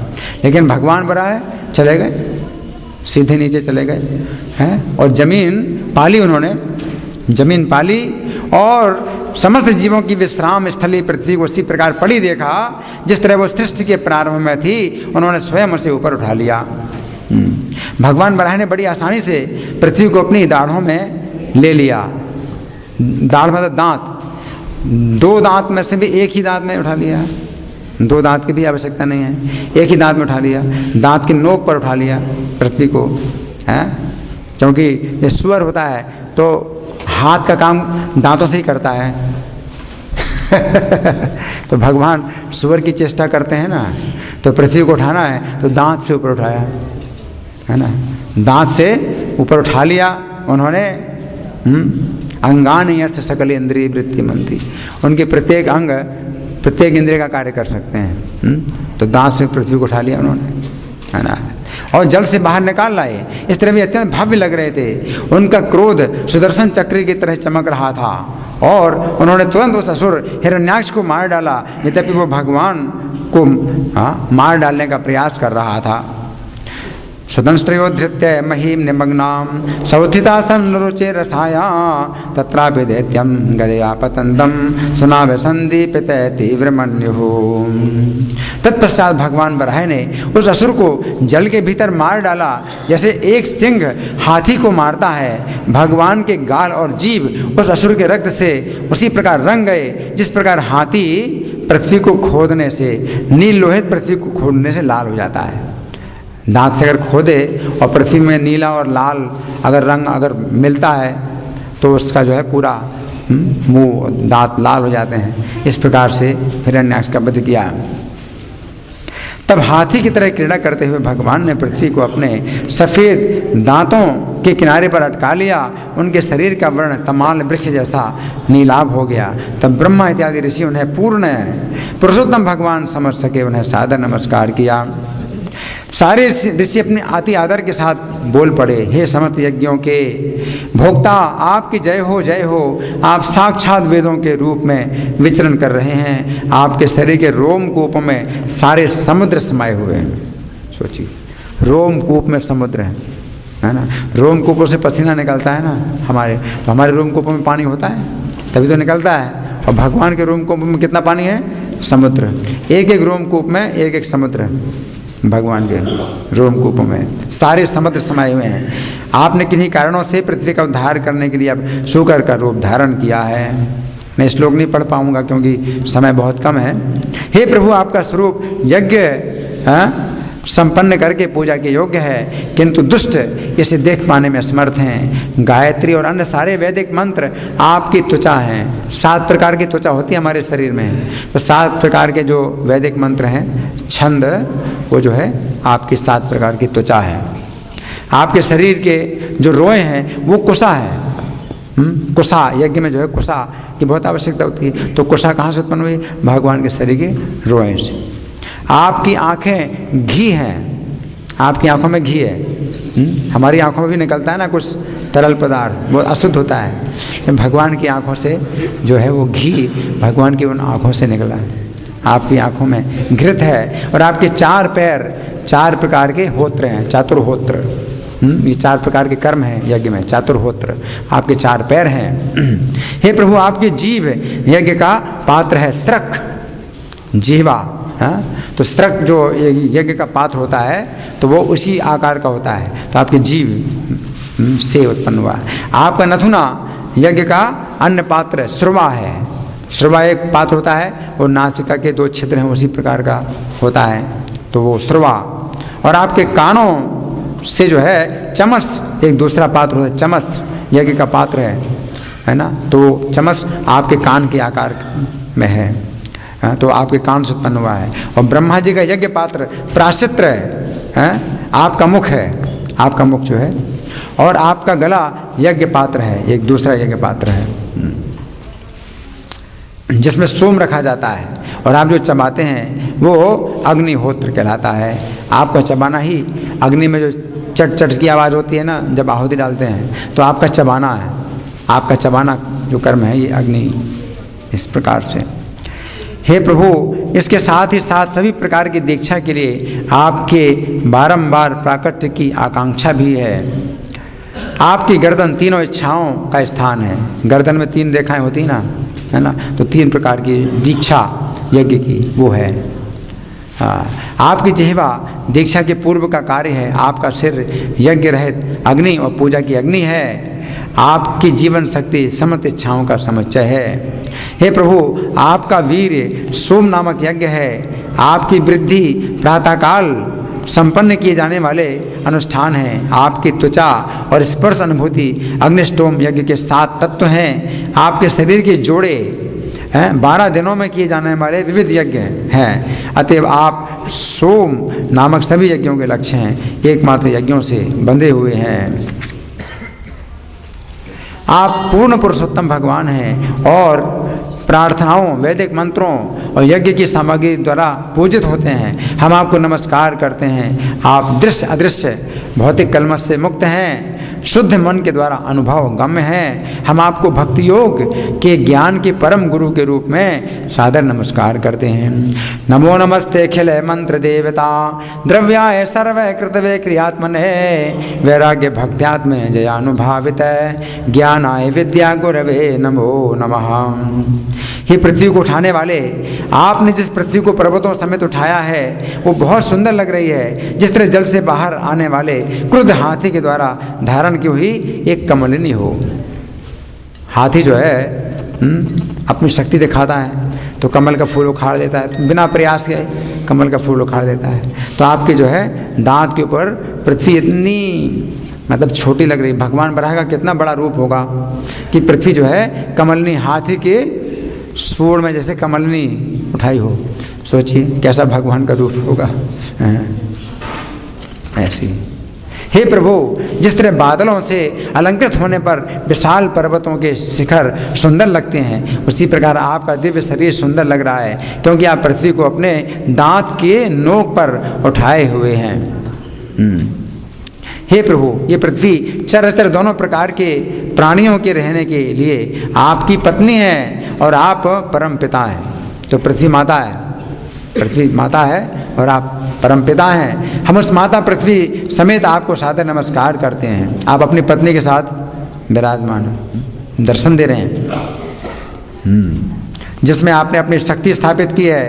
लेकिन भगवान बड़ा है, चले गए सीधे नीचे चले गए हैं। और जमीन पाली उन्होंने, जमीन पाली और समस्त जीवों की विश्राम स्थली पृथ्वी को उसी प्रकार पड़ी देखा जिस तरह वो सृष्टि के प्रारंभ में थी। उन्होंने स्वयं उसे ऊपर उठा लिया। भगवान बराह ने बड़ी आसानी से पृथ्वी को अपनी दाढ़ों में ले लिया। दाढ़ मतलब दांत, 2 दांत में से भी एक ही दांत में उठा लिया। 2 दांत की भी आवश्यकता नहीं है, एक ही दांत में उठा लिया। दांत की नोक पर उठा लिया पृथ्वी को, है, क्योंकि ये सुअर होता है तो हाथ का काम दांतों से ही करता है। तो भगवान सुअर की चेष्टा करते हैं ना, तो पृथ्वी को उठाना है तो दांत से ऊपर उठाया, है ना, दांत से ऊपर उठा लिया उन्होंने। अंगान यस्य सकल इंद्रिय वृत्ति मंत्री, उनके प्रत्येक अंग प्रत्येक इंद्रिय का कार्य कर सकते हैं। तो दांत से पृथ्वी को उठा लिया उन्होंने, है ना, और जल से बाहर निकाल लाए। इस तरह भी अत्यंत भव्य लग रहे थे। उनका क्रोध सुदर्शन चक्र की तरह चमक रहा था और उन्होंने तुरंत उस असुर हिरण्याक्ष को मार डाला। यद्यपि वो भगवान को मार डालने का प्रयास कर रहा था। सुदंष्ट्रयोधृत्य महीम निमग्नाम सौथितासन रुचे रसाया तत्रापि दैत्यम गदया पतंदम सुनावे संदीपित तीव्रमन्युः। तत्पश्चात भगवान बराह ने उस असुर को जल के भीतर मार डाला जैसे एक सिंह हाथी को मारता है। भगवान के गाल और जीभ उस असुर के रक्त से उसी प्रकार रंग गए जिस प्रकार हाथी पृथ्वी को खोदने से, नील लोहित पृथ्वी को खोदने से लाल हो जाता है। दांत से अगर खोदे और पृथ्वी में नीला और लाल अगर रंग अगर मिलता है तो उसका जो है पूरा मुंह दांत लाल हो जाते हैं। इस प्रकार से हिरण्याक्ष का वध किया। तब हाथी की तरह क्रीड़ा करते हुए भगवान ने पृथ्वी को अपने सफ़ेद दांतों के किनारे पर अटका लिया। उनके शरीर का वर्ण तमाल वृक्ष जैसा नीलाभ हो गया। तब ब्रह्मा इत्यादि ऋषि उन्हें पूर्ण पुरुषोत्तम भगवान समझ सके, उन्हें सादर नमस्कार किया। सारे ऋषि अपने अति आदर के साथ बोल पड़े, हे समस्त यज्ञों के भोक्ता, आपकी जय हो। आप साक्षात वेदों के रूप में विचरण कर रहे हैं। आपके शरीर के रोमकूप में सारे समुद्र समाये हुए हैं। सोचिए, रोमकूप में समुद्र है ना। रोमकूपों से पसीना निकलता है ना हमारे, तो हमारे रोमकूपों में पानी होता है तभी तो निकलता है। और भगवान के रोमकूप में कितना पानी है? समुद्र। एक एक रोमकूप में एक एक समुद्र भगवान के रोमकूपों में सारे समुद्र समाये हुए हैं। आपने किन्हीं कारणों से पृथ्वी का उद्धार करने के लिए अब शुकर का रूप धारण किया है। मैं श्लोक नहीं पढ़ पाऊंगा क्योंकि समय बहुत कम है। हे प्रभु, आपका स्वरूप यज्ञ संपन्न करके पूजा के योग्य है, किंतु दुष्ट इसे देख पाने में असमर्थ हैं। गायत्री और अन्य सारे वैदिक मंत्र आपकी त्वचा हैं। 7 प्रकार की त्वचा होती है हमारे शरीर में, तो 7 प्रकार के जो वैदिक मंत्र हैं, छंद, वो जो है आपकी 7 प्रकार की त्वचा है। आपके शरीर के जो रोए हैं वो कुशा है। कुशा, यज्ञ में जो है कुशा की बहुत आवश्यकता होती है। तो कुशा कहाँ से उत्पन्न हुई? भगवान के शरीर के रोए से। आपकी आँखें घी हैं, आपकी आँखों में घी है। हमारी आँखों में भी निकलता है ना कुछ तरल पदार्थ, वो अशुद्ध होता है। भगवान की आँखों से जो है वो घी भगवान की उन आँखों से निकला है। आपकी आंखों में घृत है, और आपके 4 पैर 4 प्रकार के होत्र हैं, चातुर्होत्र। ये 4 प्रकार के कर्म हैं यज्ञ में, चातुर्होत्र आपके 4 पैर हैं। हे प्रभु, आपके जीव यज्ञ का पात्र है, स्त्रक जीवा। तो स्त्रक जो यज्ञ का पात्र होता है तो वो उसी आकार का होता है, तो आपके जीव से उत्पन्न हुआ। आपका नथुना यज्ञ का अन्न पात्र श्रुवा है। श्रुवा एक पात्र होता है, वो नासिका के 2 छिद्र हैं उसी प्रकार का होता है, तो वो श्रुवा। और आपके कानों से जो है चमस एक दूसरा पात्र होता है, चमस यज्ञ का पात्र है ना, तो चमस आपके कान के आकार में है, तो आपके कान से उत्पन्न हुआ है। और ब्रह्मा जी का यज्ञ पात्र प्राश्चित्र है, आपका मुख है, आपका मुख जो है, और आपका गला यज्ञ पात्र है, एक दूसरा यज्ञ पात्र है जिसमें सोम रखा जाता है, और आप जो चबाते हैं वो अग्निहोत्र कहलाता है। आपका चबाना ही अग्नि में जो चट चट की आवाज़ होती है ना जब आहुति डालते हैं, तो आपका चबाना है, आपका चबाना जो कर्म है ये अग्नि। इस प्रकार से हे प्रभु, इसके साथ ही साथ सभी प्रकार की दीक्षा के लिए आपके बारंबार प्राकट्य की आकांक्षा भी है। आपकी गर्दन तीनों इच्छाओं का स्थान है। गर्दन में 3 रेखाएं होती ना, है ना, तो 3 प्रकार की दीक्षा यज्ञ की वो है। आपकी जिह्वा दीक्षा के पूर्व का कार्य है। आपका सिर यज्ञ रहित अग्नि और पूजा की अग्नि है। आपकी जीवन शक्ति समस्त इच्छाओं का समुच्चय है। हे प्रभु, आपका वीर सोम नामक यज्ञ है। आपकी वृद्धि प्रातःकाल संपन्न किए जाने वाले अनुष्ठान हैं। आपकी त्वचा और स्पर्श अनुभूति अग्निष्टोम यज्ञ के 7 तत्व हैं। आपके शरीर के जोड़े 12 दिनों में किए जाने वाले विविध यज्ञ हैं। अतएव आप सोम नामक सभी यज्ञों के लक्ष्य हैं, एकमात्र यज्ञों से बंधे हुए हैं। आप पूर्ण पुरुषोत्तम भगवान हैं और प्रार्थनाओं, वैदिक मंत्रों और यज्ञ की सामग्री द्वारा पूजित होते हैं। हम आपको नमस्कार करते हैं। आप दृश्य अदृश्य भौतिक कलमश से मुक्त हैं, शुद्ध मन के द्वारा अनुभव गम्य हैं। हम आपको भक्ति योग के ज्ञान के परम गुरु के रूप में सादर नमस्कार करते हैं। नमो नमस्ते अखिल मंत्र देवता द्रव्याय सर्व कृतवे क्रियात्मने वैराग्य भक्त्यात्म जयानुभावित ज्ञानाय विद्या गुरवे नमो नमः। हे पृथ्वी को उठाने वाले, आपने जिस पृथ्वी को पर्वतों समेत उठाया है वो बहुत सुंदर लग रही है। जिस तरह जल से बाहर आने वाले क्रुद्ध हाथी के द्वारा धारण की हुई एक कमलिनी हो। हाथी जो है अपनी शक्ति दिखाता है तो कमल का फूल उखाड़ देता है, तो बिना प्रयास के कमल का फूल उखाड़ देता है। तो आपके जो है दांत के ऊपर पृथ्वी इतनी मतलब छोटी लग रही। भगवान बराह का कितना बड़ा रूप होगा कि पृथ्वी जो है कमलनी हाथी के सूंड में जैसे कमलनी उठाई हो। सोचिए कैसा भगवान का रूप होगा। ऐसी हे प्रभु, जिस तरह बादलों से अलंकृत होने पर विशाल पर्वतों के शिखर सुंदर लगते हैं, उसी प्रकार आपका दिव्य शरीर सुंदर लग रहा है क्योंकि आप पृथ्वी को अपने दांत के नोक पर उठाए हुए हैं। हे प्रभु, ये पृथ्वी चराचर दोनों प्रकार के प्राणियों के रहने के लिए आपकी पत्नी है और आप परम पिता हैं। तो पृथ्वी माता है, पृथ्वी माता है और आप परम पिता हैं। हम उस माता पृथ्वी समेत आपको सादर नमस्कार करते हैं। आप अपनी पत्नी के साथ विराजमान दर्शन दे रहे हैं जिसमें आपने अपनी शक्ति स्थापित की है।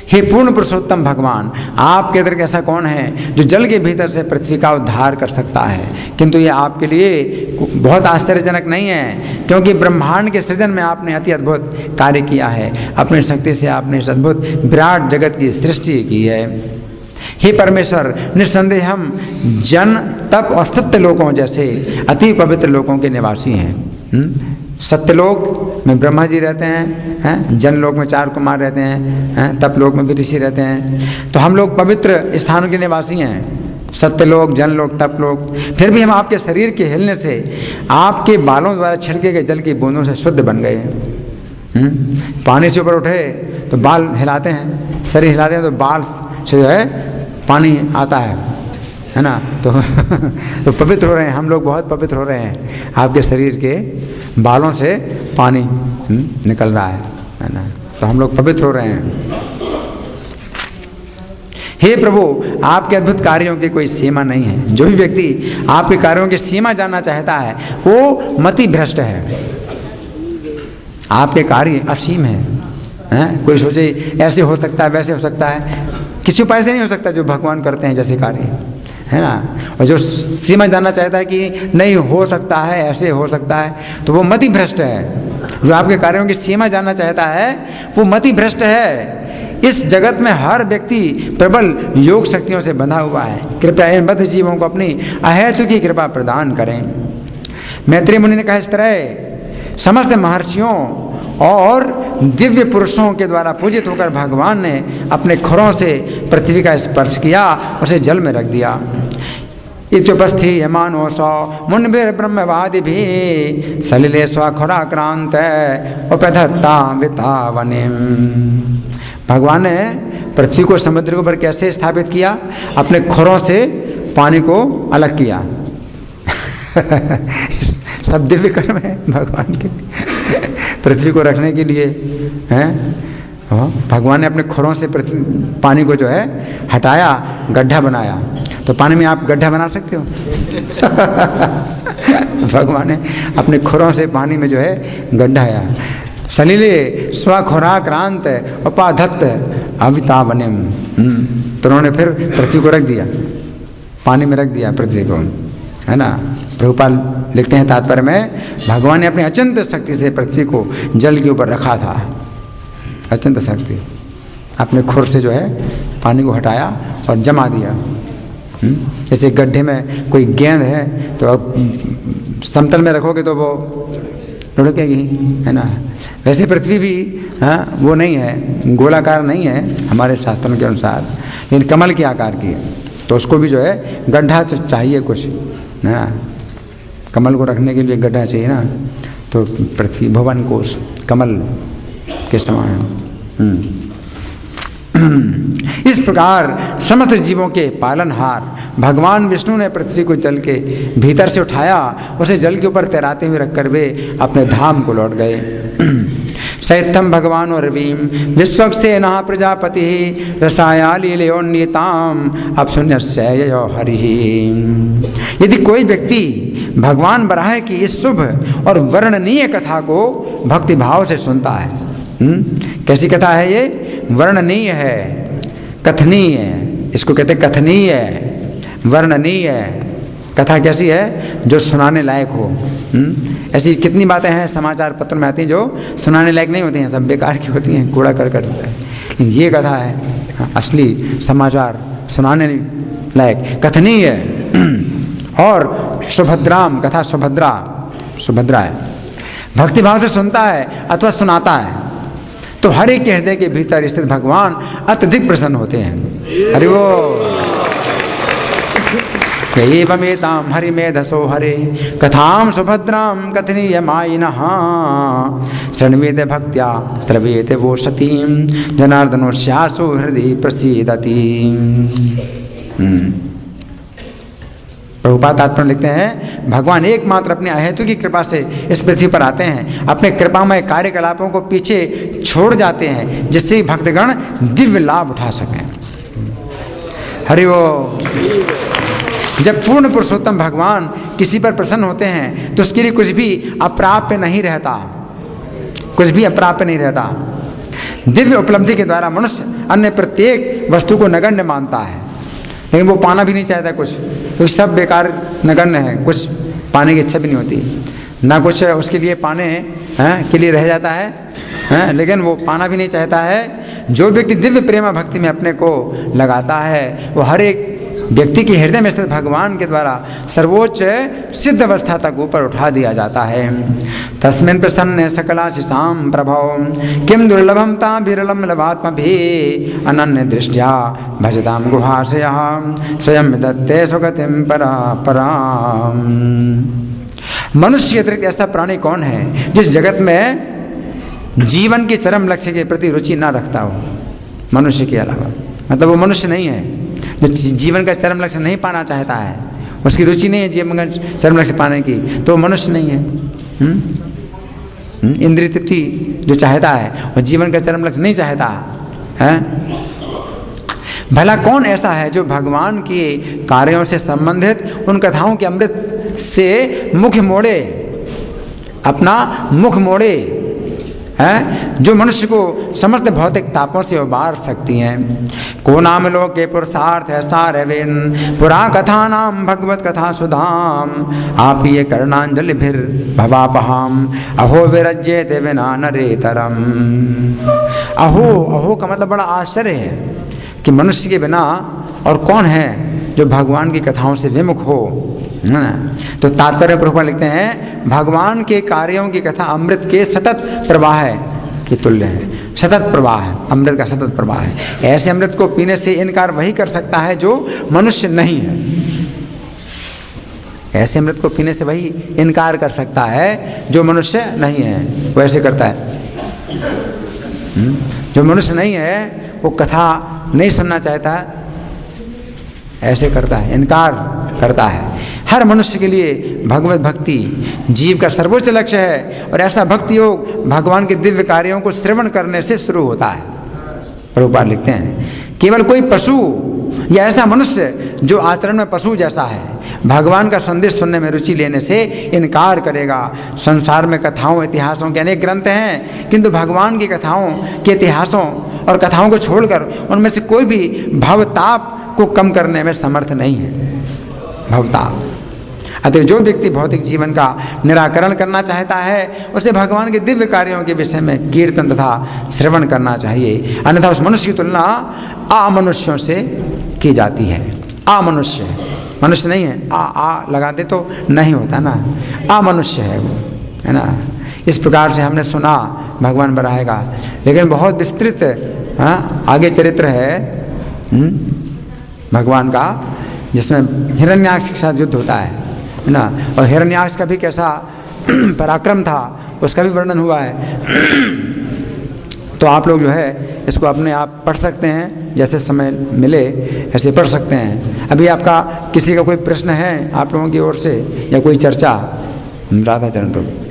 हे पूर्ण पुरुषोत्तम भगवान, आपके अंदर ऐसा कौन है जो जल के भीतर से पृथ्वी का उद्धार कर सकता है? किंतु ये आपके लिए बहुत आश्चर्यजनक नहीं है क्योंकि ब्रह्मांड के सृजन में आपने अति अद्भुत कार्य किया है। अपनी शक्ति से आपने इस अद्भुत विराट जगत की सृष्टि की है। हे परमेश्वर, निस्संदेह हम जन तप और सत्य लोकों जैसे अति पवित्र लोकों के निवासी हैं। सत्यलोक में ब्रह्मा जी रहते हैं, जनलोक में 4 कुमार रहते हैं, तपलोक में भी ऋषि रहते हैं। तो हम लोग पवित्र स्थानों के निवासी हैं, सत्यलोक, जनलोक, तपलोक। फिर भी हम आपके शरीर के हिलने से, आपके बालों द्वारा छिड़के गए जल की बूंदों से शुद्ध बन गए हैं। पानी से ऊपर उठे तो बाल हिलाते हैं, शरीर हिलाते हैं तो बाल से जो है पानी आता है, है ना। तो पवित्र हो रहे हैं हम लोग, बहुत पवित्र हो रहे हैं। आपके शरीर के बालों से पानी निकल रहा है ना, तो हम लोग पवित्र हो रहे हैं। हे प्रभु, आपके अद्भुत कार्यों की कोई सीमा नहीं है। जो भी व्यक्ति आपके कार्यों की सीमा जानना चाहता है वो मति भ्रष्ट है। आपके कार्य असीम हैं। कोई सोचे ऐसे हो सकता है, वैसे हो सकता है, किसी उपाय से नहीं हो सकता जो भगवान करते हैं जैसे कार्य, है ना। और जो सीमा जानना चाहता है कि नहीं हो सकता है, ऐसे हो सकता है, तो वो मति भ्रष्ट है। जो आपके कार्यों की सीमा जानना चाहता है वो मति भ्रष्ट है। इस जगत में हर व्यक्ति प्रबल योग शक्तियों से बंधा हुआ है। कृपया इन बद्ध जीवों को अपनी अहेतु की कृपा प्रदान करें। मैत्रेय मुनि ने कहा, इस तरह समस्त महर्षियों और दिव्य पुरुषों के द्वारा पूजित होकर भगवान ने अपने खुरों से पृथ्वी का स्पर्श किया, उसे जल में रख दिया। इत्युपस्थि यमानो सौ मुनिभिर ब्रह्मवादि भी सलिले स्वखुराक्रांत उपधत्ता वितावनिम। भगवान ने पृथ्वी को समुद्र के ऊपर कैसे स्थापित किया? अपने खुरों से पानी को अलग किया। सब दिव्य कर्म है भगवान के, पृथ्वी को रखने के लिए हैं। भगवान ने अपने खुरों से पृथ्वी पानी को जो है हटाया, गड्ढा बनाया। तो पानी में आप गड्ढा बना सकते हो? भगवान ने अपने खुरों से पानी में जो है गड्ढा आया। सलीले स्वखुराक्रांत उपाधत्त अवितावनिम। तो उन्होंने फिर पृथ्वी को रख दिया, पानी में रख दिया पृथ्वी को, है ना। प्रभुपाल लिखते हैं तात्पर्य में, भगवान ने अपनी अचिंत्य शक्ति से पृथ्वी को जल के ऊपर रखा था। अचिंत्य शक्ति, अपने खुर से जो है पानी को हटाया और जमा दिया। जैसे गड्ढे में कोई गेंद है तो अब समतल में रखोगे तो वो लुढ़केगी, है ना। वैसे पृथ्वी भी वो नहीं है, गोलाकार नहीं है हमारे शास्त्रों के अनुसार, लेकिन कमल के आकार की है। तो उसको भी जो है गड्ढा चाहिए कुछ, है ना। कमल को रखने के लिए गड्ढा चाहिए ना। तो पृथ्वी भुवन कोश कमल के समान। इस प्रकार समस्त जीवों के पालनहार भगवान विष्णु ने पृथ्वी को जल के भीतर से उठाया, उसे जल के ऊपर तैराते हुए रखकर वे अपने धाम को लौट गए। सैत्थम भगवान और रवीम विश्वक्सेन प्रजापति रसाया लीलयोन्नीताम अपशून्यस्य हरि। यदि कोई व्यक्ति भगवान बराह की इस शुभ और वर्णनीय कथा को भक्ति भाव से सुनता है, कैसी कथा है ये? वर्णनीय है, कथनीय है, इसको कहते कथनीय है, वर्णनीय है। कथा कैसी है? जो सुनाने लायक हो। ऐसी कितनी बातें हैं समाचार पत्र में आती हैं जो सुनाने लायक नहीं होती हैं, सब बेकार की होती हैं, कूड़ा करकट होता है। ये कथा है असली समाचार, सुनाने लायक, कथनीय है। और सुभद्राम, कथा सुभद्रा है। भक्ति भाव से सुनता है अथवा सुनाता है तो हर एक के हृदय के भीतर स्थित भगवान अत्यधिक प्रसन्न होते हैं। हरि वो एवमेताम हरिमेधसो हरे कथाम सुभद्राम कथनीयमायिनः शृण्वेते भक्त्या श्रवेते वो सतीम जनार्दनो स्यासु हृदय प्रसीदति। प्रभुपाद तात्पर्य लिखते हैं, भगवान एकमात्र अपने अहेतु की कृपा से इस पृथ्वी पर आते हैं, अपने कृपामय कार्यकलापों को पीछे छोड़ जाते हैं जिससे भक्तगण दिव्य लाभ उठा सकें। हरि वो। जब पूर्ण पुरुषोत्तम भगवान किसी पर प्रसन्न होते हैं तो उसके लिए कुछ भी अप्राप्य नहीं रहता, कुछ भी अप्राप्य नहीं रहता। दिव्य उपलब्धि के द्वारा मनुष्य अन्य प्रत्येक वस्तु को नगण्य मानता है, लेकिन वो पाना भी नहीं चाहता कुछ, क्योंकि सब बेकार नगण्य है, कुछ पाने की इच्छा भी नहीं होती, ना कुछ उसके लिए पाने के लिए रह जाता है, लेकिन वो पाना भी नहीं चाहता है। जो व्यक्ति दिव्य प्रेमा भक्ति में अपने को लगाता है वो हर एक व्यक्ति के हृदय में स्थित भगवान के द्वारा सर्वोच्च सिद्ध अवस्था तक ऊपर उठा दिया जाता है। तस्मिन् प्रसन्न सकलाशिषां प्रभो किम दुर्लभम ता विरलम लभात्मभिः अनन्य दृष्ट्या भजतां गुहाशयः स्वयं दत्ते सुगतिं पराम्। मनुष्य के अतिरिक्त ऐसा प्राणी कौन है जिस जगत में जीवन के चरम लक्ष्य के प्रति रुचि ना रखता हो? मनुष्य के अलावा, मतलब वो मनुष्य नहीं है, जो जीवन का चरम लक्ष्य नहीं पाना चाहता है, उसकी रुचि नहीं है जीवन का चरम लक्ष्य पाने की, तो मनुष्य नहीं है। इंद्रिय तृप्ति जो चाहता है वो जीवन का चरम लक्ष्य नहीं चाहता है। भला कौन ऐसा है जो भगवान के कार्यों से संबंधित उन कथाओं के अमृत से मुख मोड़े, अपना मुख मोड़े, है जो मनुष्य को समस्त भौतिक तापों से उबार सकती हैं। को नाम लोके पुरुषार्थ है सारविन पुरा कथा नाम भगवत कथा सुधाम आप ये करणांजलि फिर भवापहाम अहो विरज्ये देविना नरेतरम। अहो, अहो का मतलब बड़ा आश्चर्य है कि मनुष्य के बिना और कौन है जो भगवान की कथाओं से विमुख हो, है ना। तो तात्पर्य प्रभुपाद लिखते हैं भगवान के कार्यों की कथा अमृत के सतत प्रवाह के तुल्य है। सतत प्रवाह है, अमृत का सतत प्रवाह है। ऐसे अमृत को पीने से इनकार वही कर सकता है जो मनुष्य नहीं है। ऐसे अमृत को पीने से वही इनकार कर सकता है जो मनुष्य नहीं है। वो ऐसे करता है, जो मनुष्य नहीं है वो कथा नहीं सुनना चाहता है, ऐसे करता है, इनकार करता है। हर मनुष्य के लिए भगवत भक्ति जीव का सर्वोच्च लक्ष्य है और ऐसा भक्ति योग भगवान के दिव्य कार्यों को श्रवण करने से शुरू होता है। प्रभुपाद लिखते हैं केवल कोई पशु या ऐसा मनुष्य जो आचरण में पशु जैसा है भगवान का संदेश सुनने में रुचि लेने से इनकार करेगा। संसार में कथाओं इतिहासों के अनेक ग्रंथ हैं, किंतु भगवान की कथाओं के इतिहासों और कथाओं को छोड़कर उनमें से कोई भी भवताप को कम करने में समर्थ नहीं है। भवताप अतः जो व्यक्ति भौतिक जीवन का निराकरण करना चाहता है उसे भगवान के दिव्य कार्यों के विषय में कीर्तन तथा श्रवण करना चाहिए, अन्यथा उस मनुष्य की तुलना अमनुष्यों से की जाती है। अमनुष्य, मनुष्य नहीं है, आ लगा दे तो नहीं होता ना, अमनुष्य है वो, है ना। इस प्रकार से हमने सुना भगवान बराह का, लेकिन बहुत विस्तृत आगे चरित्र है भगवान का, जिसमें हिरण्याक्ष के साथ युद्ध होता है ना। और हिरण्याक्ष का भी कैसा पराक्रम था उसका भी वर्णन हुआ है। तो आप लोग जो है इसको अपने आप पढ़ सकते हैं, जैसे समय मिले ऐसे पढ़ सकते हैं। अभी आपका किसी का कोई प्रश्न है आप लोगों की ओर से या कोई चर्चा? राधा चरण प्रभु।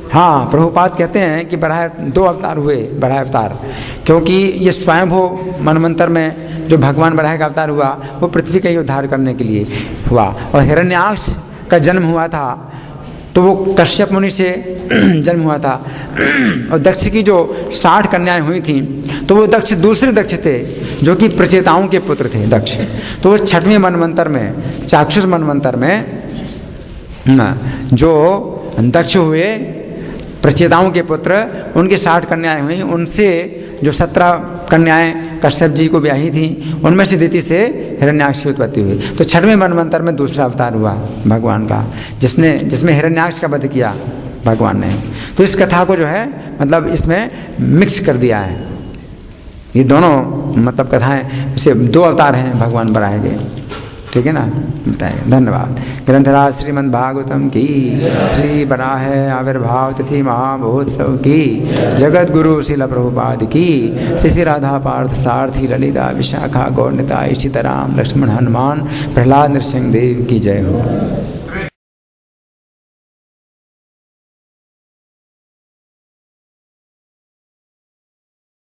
हाँ, प्रभुपाद कहते हैं कि बराह 2 अवतार हुए, बराह अवतार, क्योंकि ये स्वयंभू मनवंतर में जो भगवान बराह का अवतार हुआ वो पृथ्वी का ही उद्धार करने के लिए हुआ। और हिरण्याक्ष का जन्म हुआ था तो वो कश्यप मुनि से जन्म हुआ था। और दक्ष की जो 60 कन्याएं हुई थीं तो वो दक्ष दूसरे दक्ष थे जो कि प्रचेताओं के पुत्र थे दक्ष। तो वो 6वें मनवंतर में, चाक्षुष मनवंतर में जो दक्ष हुए प्रचेताओं के पुत्र, उनकी 60 कन्याएं हुई, उनसे जो 17 कन्याएं कश्यप जी को ब्याही थी उनमें से दिति से हिरण्याक्ष की उत्पत्ति हुई। तो 6वें मनवंतर में दूसरा अवतार हुआ भगवान का, जिसमें हिरण्याक्ष का वध किया भगवान ने। तो इस कथा को जो है मतलब इसमें मिक्स कर दिया है। ये दोनों मतलब कथाएं, इसे 2 अवतार हैं भगवान बराह के, ठीक है ना। बताइए, धन्यवाद। ग्रंथराज श्रीमद् भागवतम की, श्री बराह आविर्भाव तिथि महामहोत्सव की, जगत गुरु श्रील प्रभुपाद की, श्री राधा पार्थ सारथी ललिता विशाखा गौरनिताई सीताराम लक्ष्मण हनुमान प्रहलाद नृसिंह देव की जय हो।